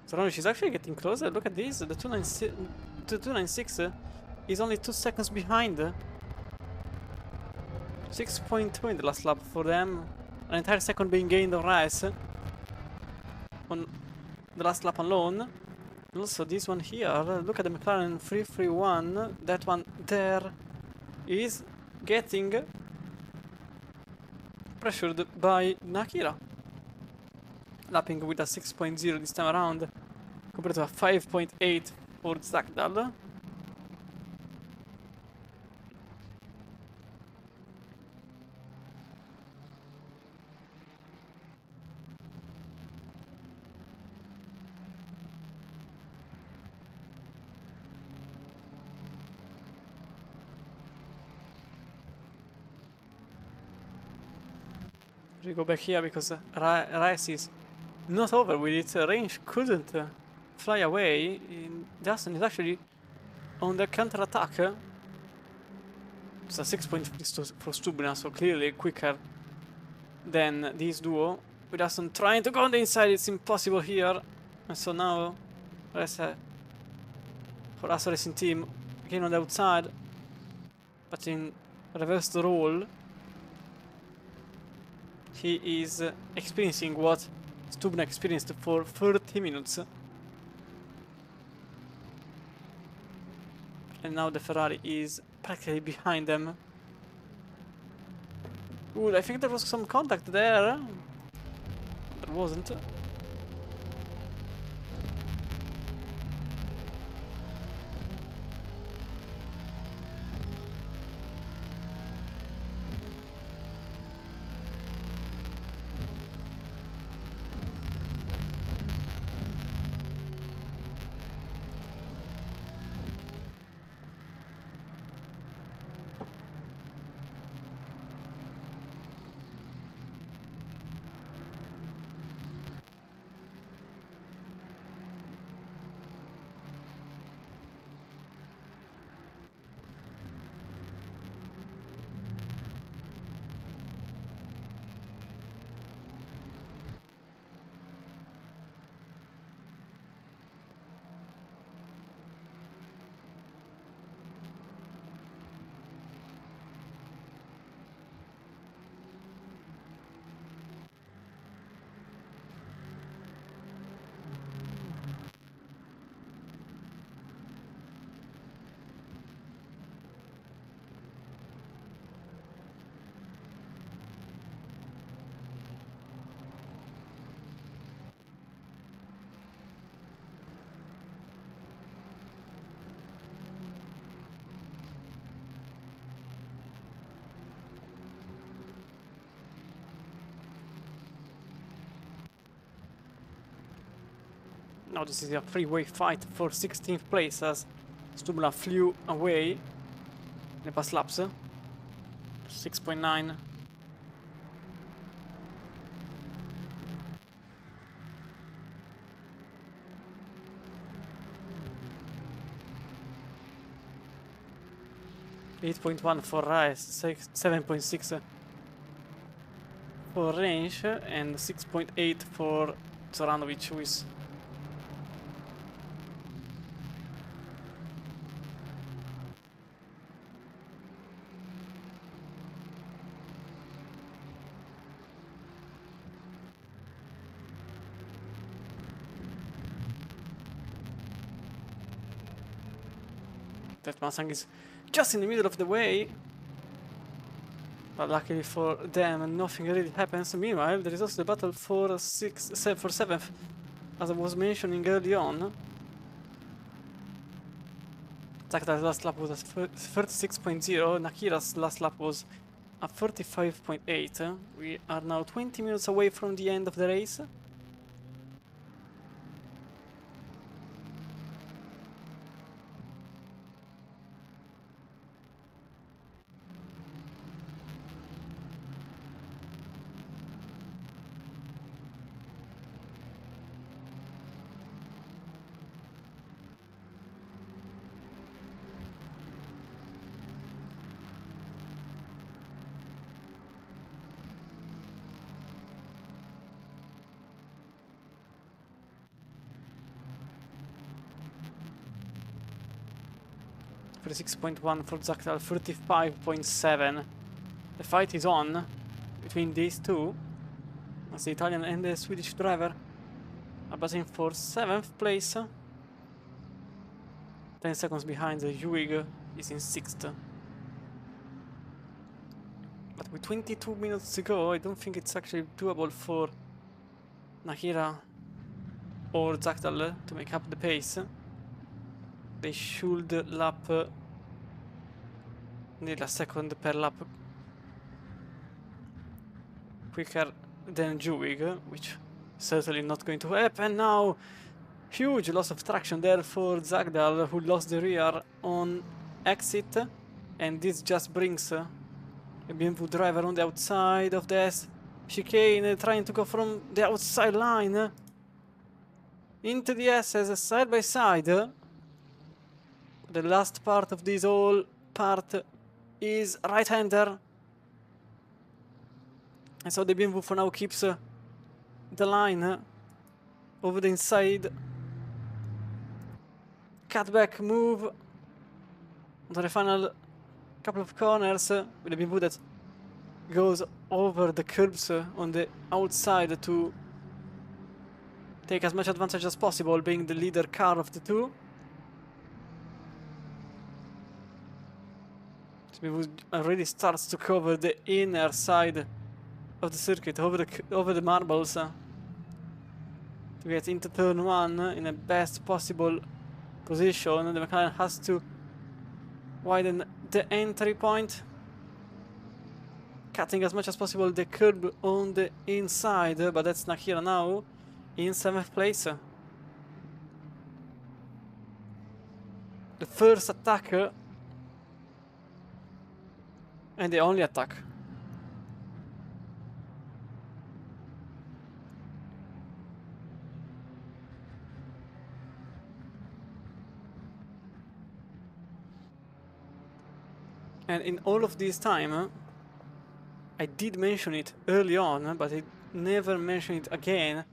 So Range is actually getting closer. Look at this, the 296 is only 2 seconds behind. 6.2 in the last lap for them, an entire second being gained on Rice on the last lap alone. And also this one here, look at the McLaren 331, that one there is getting pressured by Nakira. Lapping with a 6.0 this time around, compared to a 5.8 for Zagdal. We go back here because Rice is not over with it. Range couldn't fly away. Justin is actually on the counter attack. It's a 6.3 for Stubna, so clearly quicker than this duo. With Justin trying to go on the inside, it's impossible here. And so now, for us racing team, again on the outside. but in reverse role, he is experiencing what Stubna experienced for 30 minutes. And now the Ferrari is practically behind them. Ooh, I think there was some contact there. There wasn't. Now this is a freeway fight for 16th place as Stubla flew away in the past laps. 6.9. .1 for rise, 7.6 for range, and 6.8 for Zoranovic, who is that Mustang is just in the middle of the way, but luckily for them nothing really happens. Meanwhile, there is also the battle for 7th, as I was mentioning early on. Zakta's last lap was at 36.0, Nakira's last lap was at 35.8. We are now 20 minutes away from the end of the race. For 6.1 for Zaktal, 35.7. The fight is on between these two, as the Italian and the Swedish driver are battling for 7th place. 10 seconds behind, the Juig is in 6th. But with 22 minutes to go, I don't think it's actually doable for Nakira or Zaktal to make up the pace. They should lap nearly a second per lap quicker than Juig, which is certainly not going to happen now. Huge loss of traction there for Zagdal, who lost the rear on exit, and this just brings a BMW driver on the outside of the chicane, trying to go from the outside line into the SS side by side. The last part of this whole part is right-hander, and so the BMW for now keeps the line over the inside. Cutback move to the final couple of corners with a BMW that goes over the curbs on the outside to take as much advantage as possible, being the leader car of the two. BMW already starts to cover the inner side of the circuit, over the marbles, to get into turn 1 in the best possible position. The McLaren has to widen the entry point, cutting as much as possible the curb on the inside, but that's not here now, in 7th place. The first attack, and the only attack. And in all of this time, I did mention it early on, but I never mentioned it again,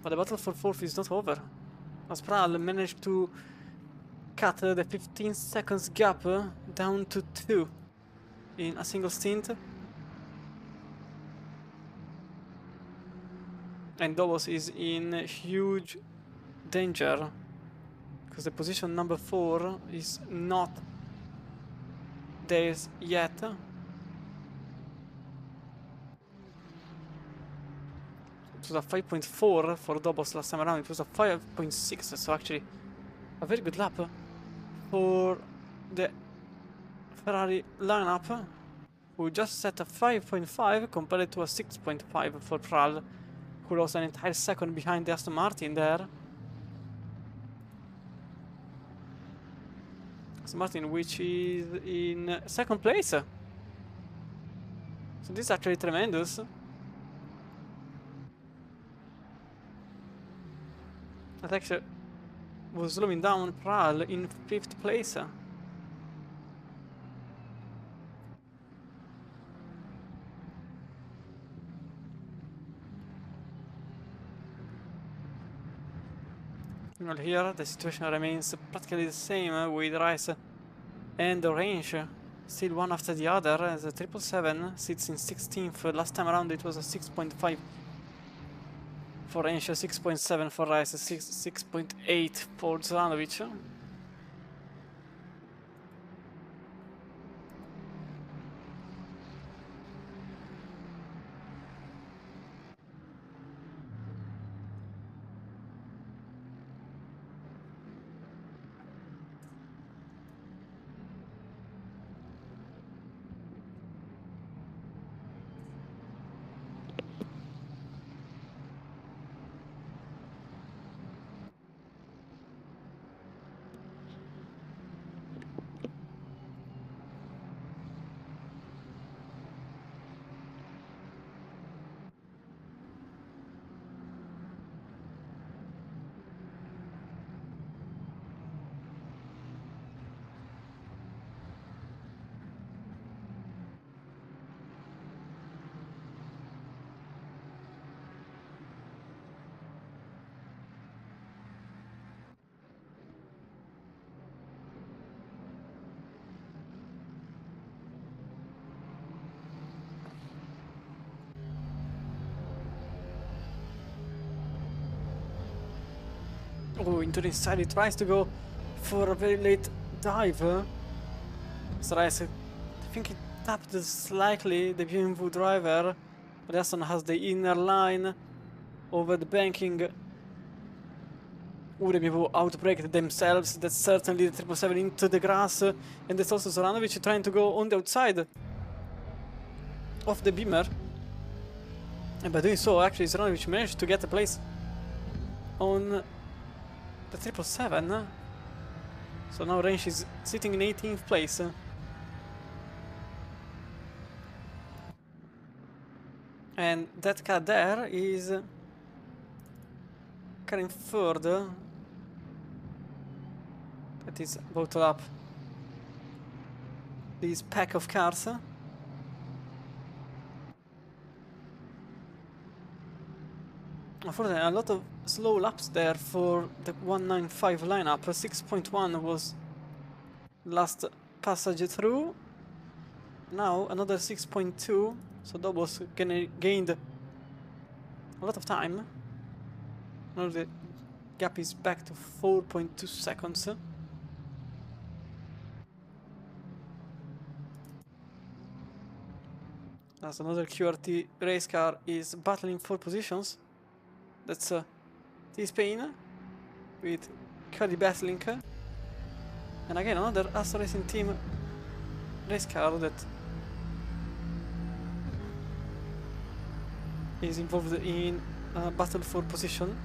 but the battle for 4th is not over. Aspral managed to cut the 15 seconds gap down to 2 in a single stint. And Dobos is in huge danger, because the position number 4 is not theirs yet. It was a 5.4 for Dobos last time around. It was a 5.6, so actually a very good lap for the Ferrari lineup, who just set a 5.5 compared to a 6.5 for FRL, who lost an entire second behind the Aston Martin there. Aston Martin, which is in 2nd place. So this is actually tremendous. That actually was slowing down FRL in 5th place. Well, here the situation remains practically the same, with Rice and Orange still one after the other, as the 777 sits in 16th. Last time around it was a 6.5 for Orange, 6.7 for Rice, 6.8 for Zoranovic. Oh, into the inside, he tries to go for a very late dive. Rice, I think he tapped slightly the BMW driver, but Aston has the inner line over the banking. Oh, the BMW outbraked themselves. That's certainly the 777 into the grass, and that's also Zoranovic trying to go on the outside of the Beamer. And by doing so, actually, Zoranovic managed to get a place on the 777. So now Range is sitting in 18th place. And that car there is carrying third. That is about to lap this pack of cars. Unfortunately, a lot of slow laps there for the 195 lineup. 6.1 was last passage through. Now another 6.2, so Dobos gained a lot of time. Now the gap is back to 4.2 seconds. As another QRT race car is battling for positions. That's T-Spain with Cody battling. And again another Assetto Racing Team race car that is involved in a battle for position.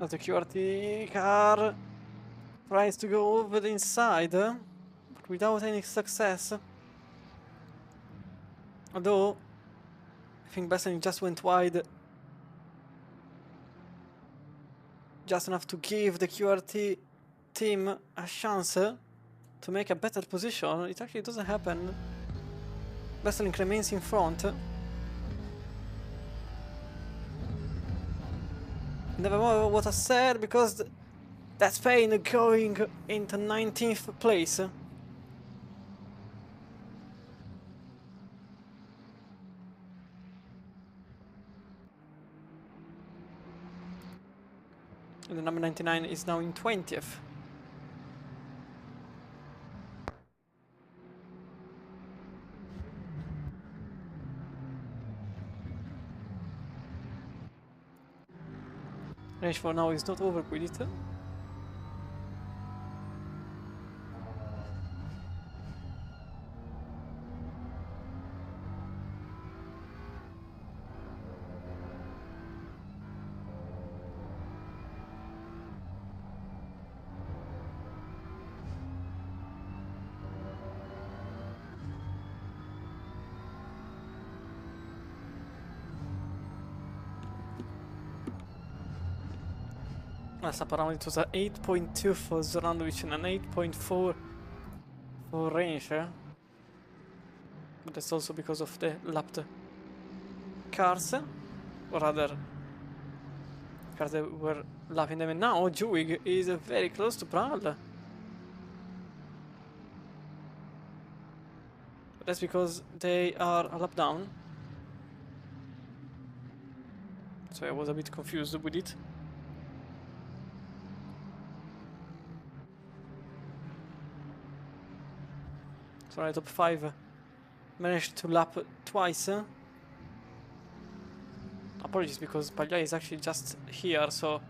As the QRT car tries to go over the inside, but without any success. Although, I think Besseling just went wide. Just enough to give the QRT team a chance to make a better position. It actually doesn't happen. Besseling remains in front. Nevermore what I said, because that's Spain going into 19th place. And the number 99 is now in 20th. Range for now is not over with it. Last lap around it was a 8.2 for Zorandovic and an 8.4 for Range. But that's also because of the lapped cars, or rather cars that were lapping them. And now Juig is very close to Pral. But that's because they are a lap down. So I was a bit confused with it. So our top 5 managed to lap twice. Apologies, because Pagliai is actually just here, so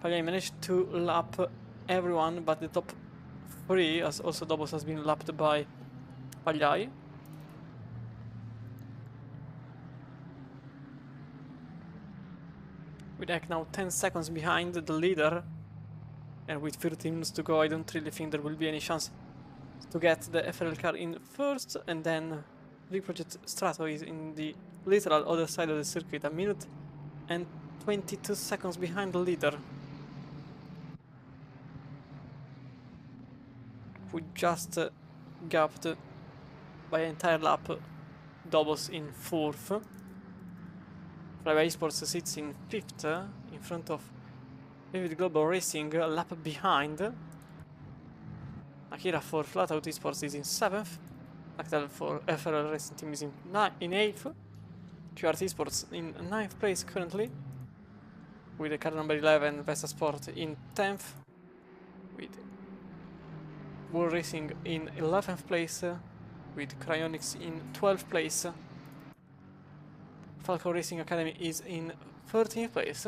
Pagliai managed to lap everyone but the top 3, as also Dobos has been lapped by Pagliai. With Ek now 10 seconds behind the leader, and with 13 minutes to go, I don't really think there will be any chance to get the FRL car in first. And then Big Project Strato is in the literal other side of the circuit, 1 minute and 22 seconds behind the leader, who just gapped by an entire lap Dobos in 4th. Flyby Esports sits in 5th, in front of Vivid Global Racing, a lap behind. Akira for Flatout Esports is in 7th. Actel for FRL Racing Team is in 8th. QRT Esports in 9th place currently, with the car number 11 Vesta Sport in 10th, with World Racing in 11th place, with Cryonics in 12th place. Falco Racing Academy is in 13th place.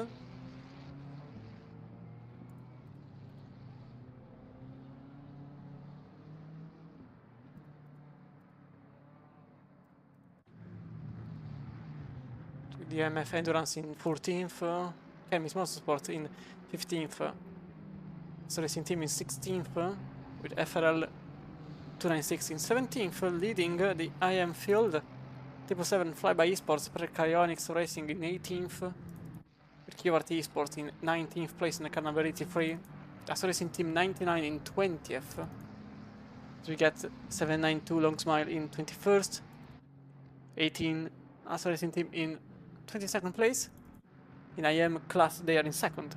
The MF Endurance in 14th, Chemis Motorsport in 15th, so Racing Team in 16th, with FRL 296 in 17th, leading the IM field. 777 Flyby Esports per Cryonics Racing in 18th, with QRT Esports in 19th place in the car number 83, Assetto Racing Team 99 in 20th, So we get 792 Longs Mile in 21st, 18 Assetto Racing Team in 22nd place. In IM class they are in 2nd.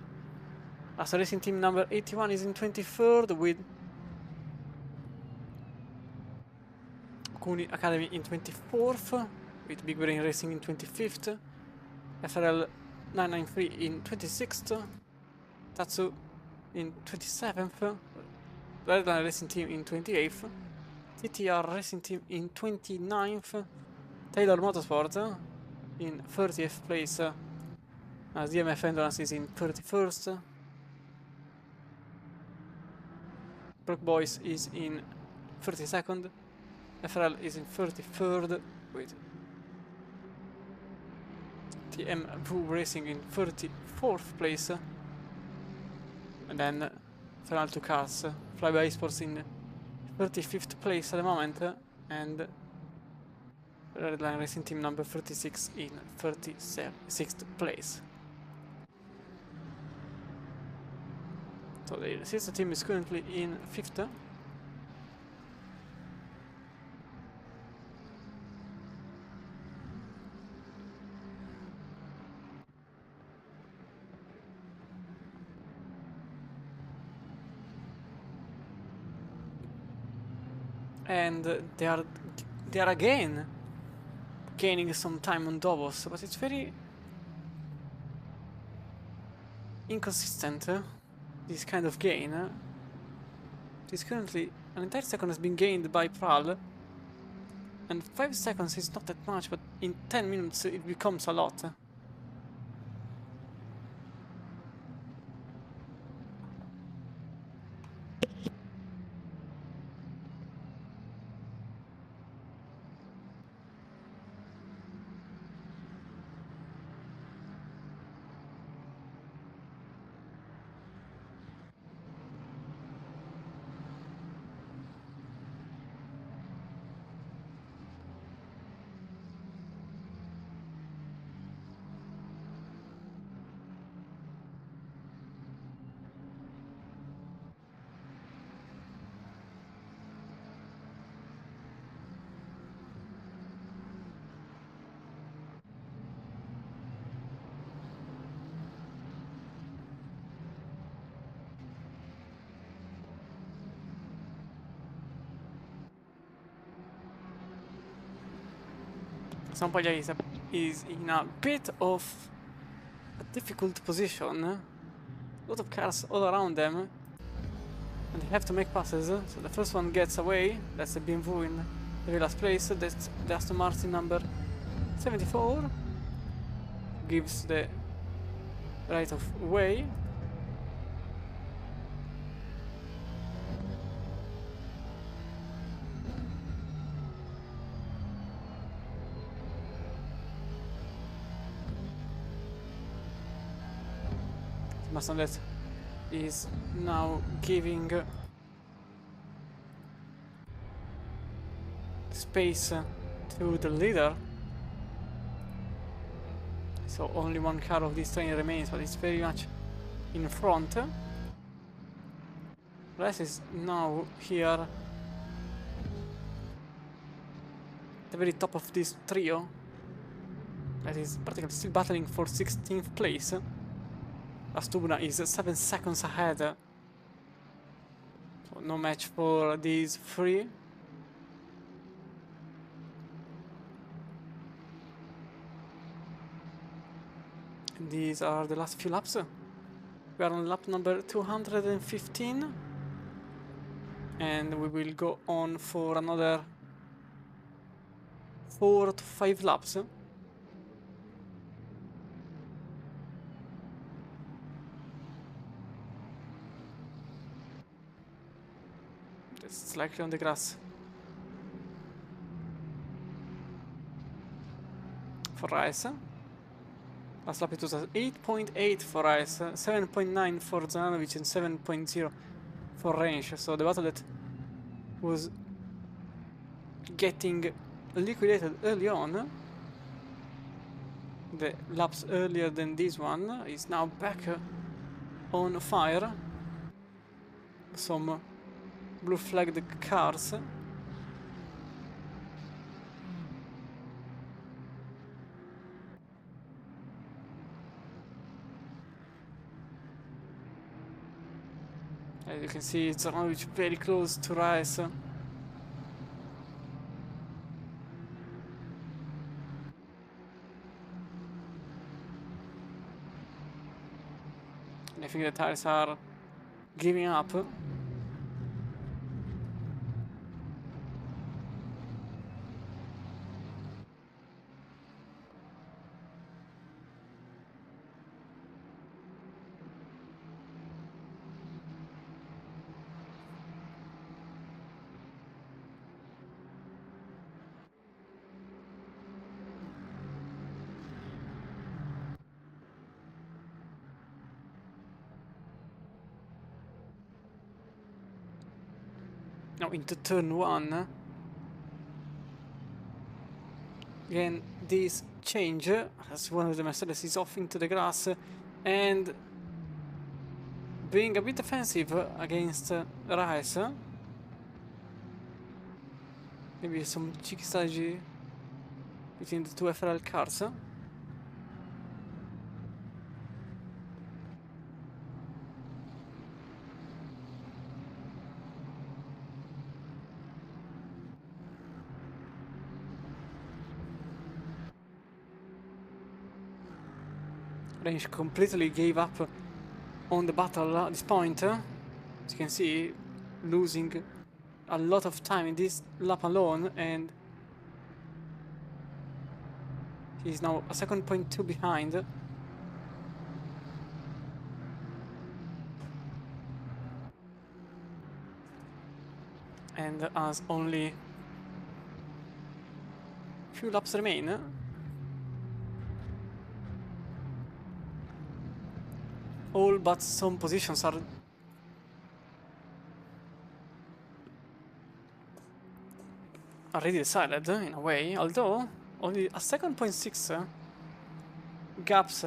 Assetto Racing Team number 81 is in 23rd with Kuni Academy in 24th, with Big Brain Racing in 25th, FRL 993 in 26th, Tatsu in 27th, Redline Racing Team in 28th, TTR Racing Team in 29th, Taylor Motorsport in 30th place, as DMF Endurance is in 31st, Brook Boys is in 32nd, FRL is in 33rd, with TM Vu Racing in 34th place, and then Final 2 Cars, Flyby Esports in 35th place at the moment, and Redline Racing Team number 36 in 36th place. So the sister team is currently in 5th. And they are again gaining some time on Davos, but it's very inconsistent, this kind of gain. This currently an entire second has been gained by Pral, and 5 seconds is not that much, but in 10 minutes it becomes a lot. Sampaglia is in a bit of a difficult position. A lot of cars all around them, and they have to make passes. So the first one gets away. That's the BMW in the very last place. That's the Aston Martin number 74. Gives the right of way. That is now giving space to the leader, so only one car of this train remains, but it's very much in front. Rest is now here at the very top of this trio that is practically still battling for 16th place. Astuna is 7 seconds ahead, so no match for these three. And these are the last few laps. We are on lap number 215, and we will go on for another 4 to 5 laps. It's likely on the grass. For Rice. Last lap it was 8.8 for Rice, 7.9 for Zananovic and 7.0 for Range. So the battle that was getting liquidated early on, the laps earlier than this one, is now back on fire. Some blue flagged cars. As you can see, it's Zoranovic very close to Rice. And I think the tires are giving up. Now into turn 1. Again, this change as one of the Mercedes is off into the grass and being a bit defensive against Rice. Maybe some cheeky strategy between the two FRL cars. Range completely gave up on the battle at this point. As you can see, losing a lot of time in this lap alone, and he's now a 2.2 behind. And has only few laps remain. All but some positions are already decided in a way, although only a 2.6 gaps,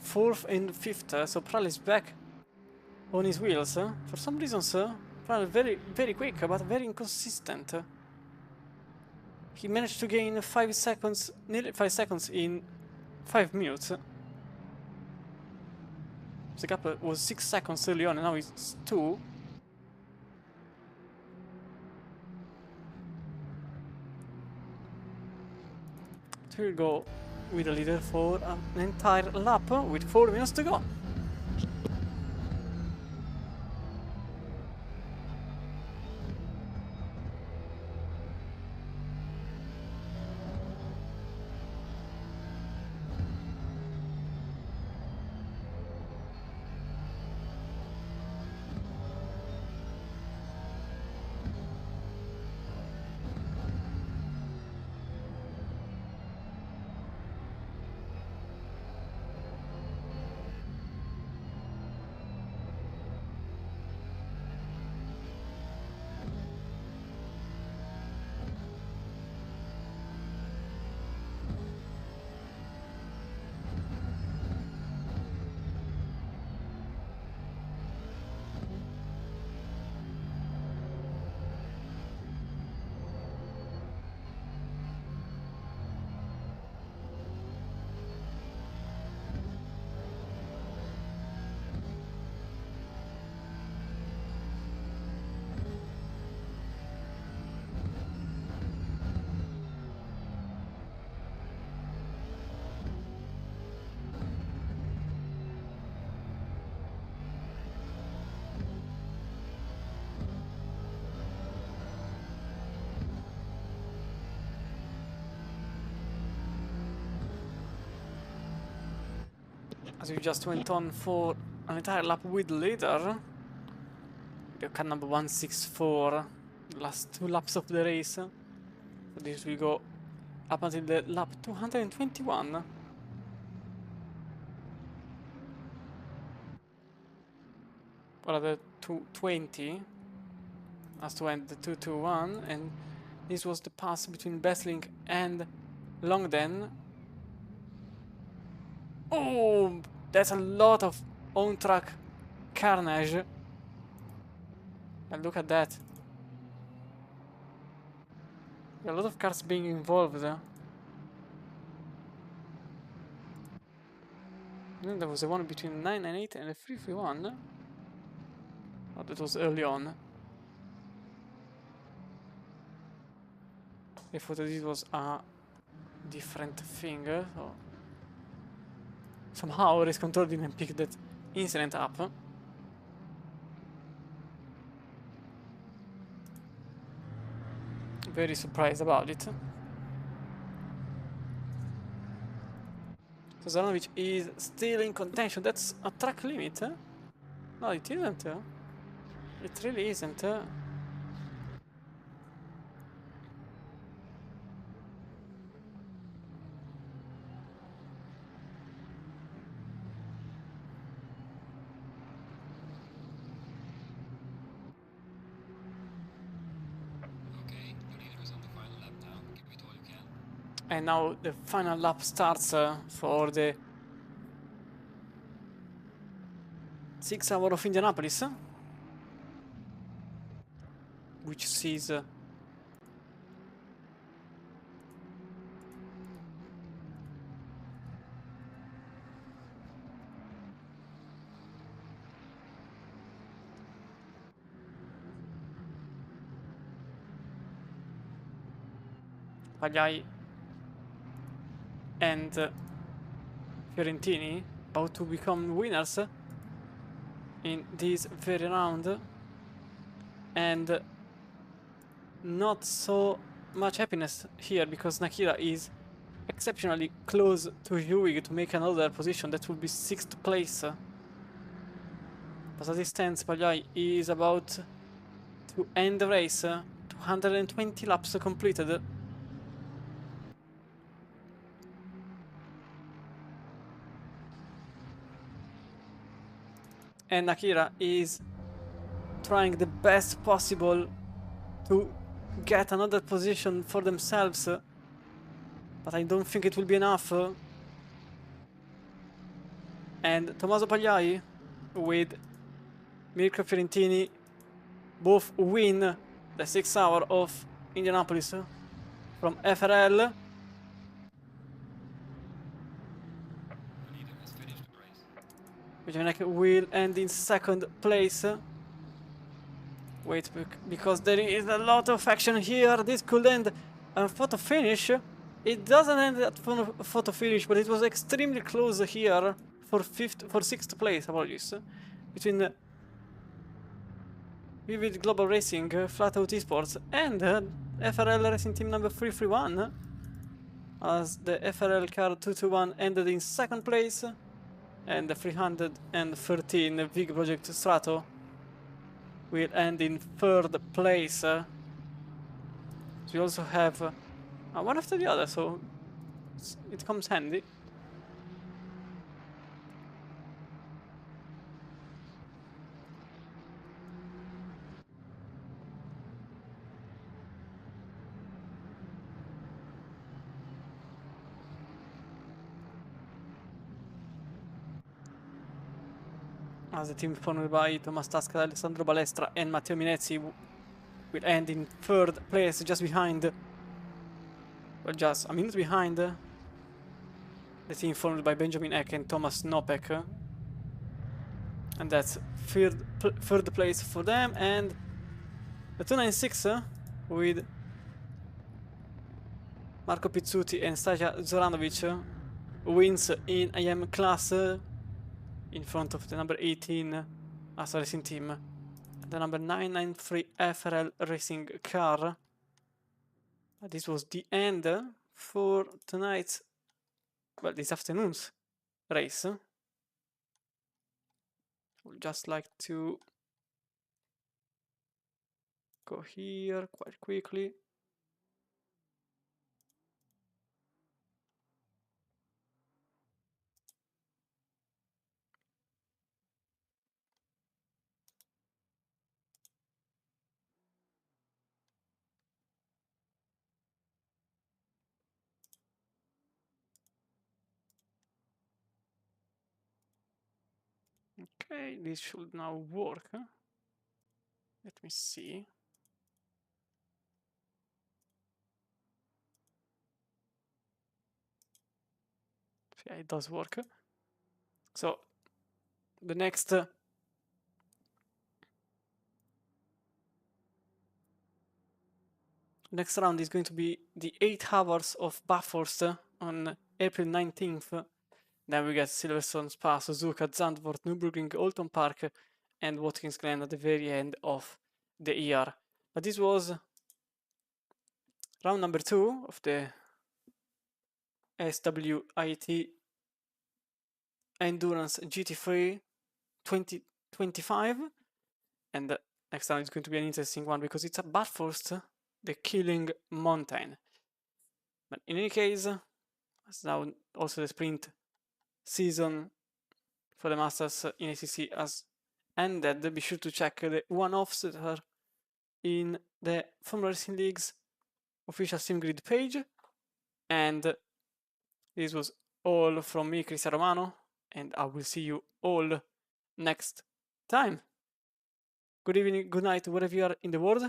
4th and 5th, so Pral is back on his wheels. For some reasons, Pral very quick, but very inconsistent. He managed to gain 5 seconds, nearly 5 seconds in 5 minutes. The gap was 6 seconds early on, and now it's 2. So we'll go with the leader for an entire lap with 4 minutes to go. As we just went on for an entire lap with the leader, the car number 164, last 2 laps of the race. So this will go up until the lap 221. Or the 220 has to end the 221, and this was the pass between Besling and Longden. Oh, that's a lot of on-track carnage. And look at that. A lot of cars being involved. Then there was a one between 998 and a 331. Oh, that was early on. I thought this was a different thing. So somehow race control didn't pick that incident up. Very surprised about it. So Zaranovic is still in contention. That's a track limit. No, it isn't. It really isn't. And now the final lap starts for the 6 hour of Indianapolis, which sees Pagliai and Fiorentini about to become winners in this very round, and not so much happiness here because Nakira is exceptionally close to Hewig to make another position. That would be 6th place. But as it stands, Pagliai is about to end the race. 220 laps completed. And Nakira is trying the best possible to get another position for themselves, but I don't think it will be enough. And Tommaso Pagliai with Mirko Fiorentini both win the 6 hour of Indianapolis from FRL. Vijanek will end in 2nd place. Wait, because there is a lot of action here. This could end a photo finish. It doesn't end at photo finish, but it was extremely close here for 6th place. Apologies, between Vivid Global Racing, Flatout Esports, and FRL Racing Team number 331. As the FRL car 221 ended in 2nd place, and the 313 Big Project Strato will end in 3rd place. So we also have one after the other, so it comes handy. As the team formed by Thomas Tasca, Alessandro Balestra and Matteo Minezzi will end in 3rd place, just behind, well, just a minute behind the team formed by Benjamin Eck and Thomas Nopek. And that's 3rd place for them. And the 296 with Marco Pizzuti and Stasia Zoranovic wins in IM class in front of the number 18 Assetto Racing Team, the number 993 FRL Racing car. This was the end for tonight's, well, this afternoon's race. I would just like to go here quite quickly. Okay, this should now work. Let me see. Yeah, it does work. So the next round is going to be the 8 hours of Bathurst on April 19th. Then we get Silverstone, Spa, Suzuka, Zandvoort, Nürburgring, Oulton Park, and Watkins Glen at the very end of the year. But this was round number 2 of the SWIT Endurance GT3 2025, and the next round is going to be an interesting one because it's at Bathurst, the Killing Mountain. But in any case, as now also the sprint season for the Masters in ACC has ended, be sure to check the one-offs that are in the Formula Racing League's official SimGrid page. And this was all from me, Cristiano Romano, and I will see you all next time. Good evening, good night, wherever you are in the world.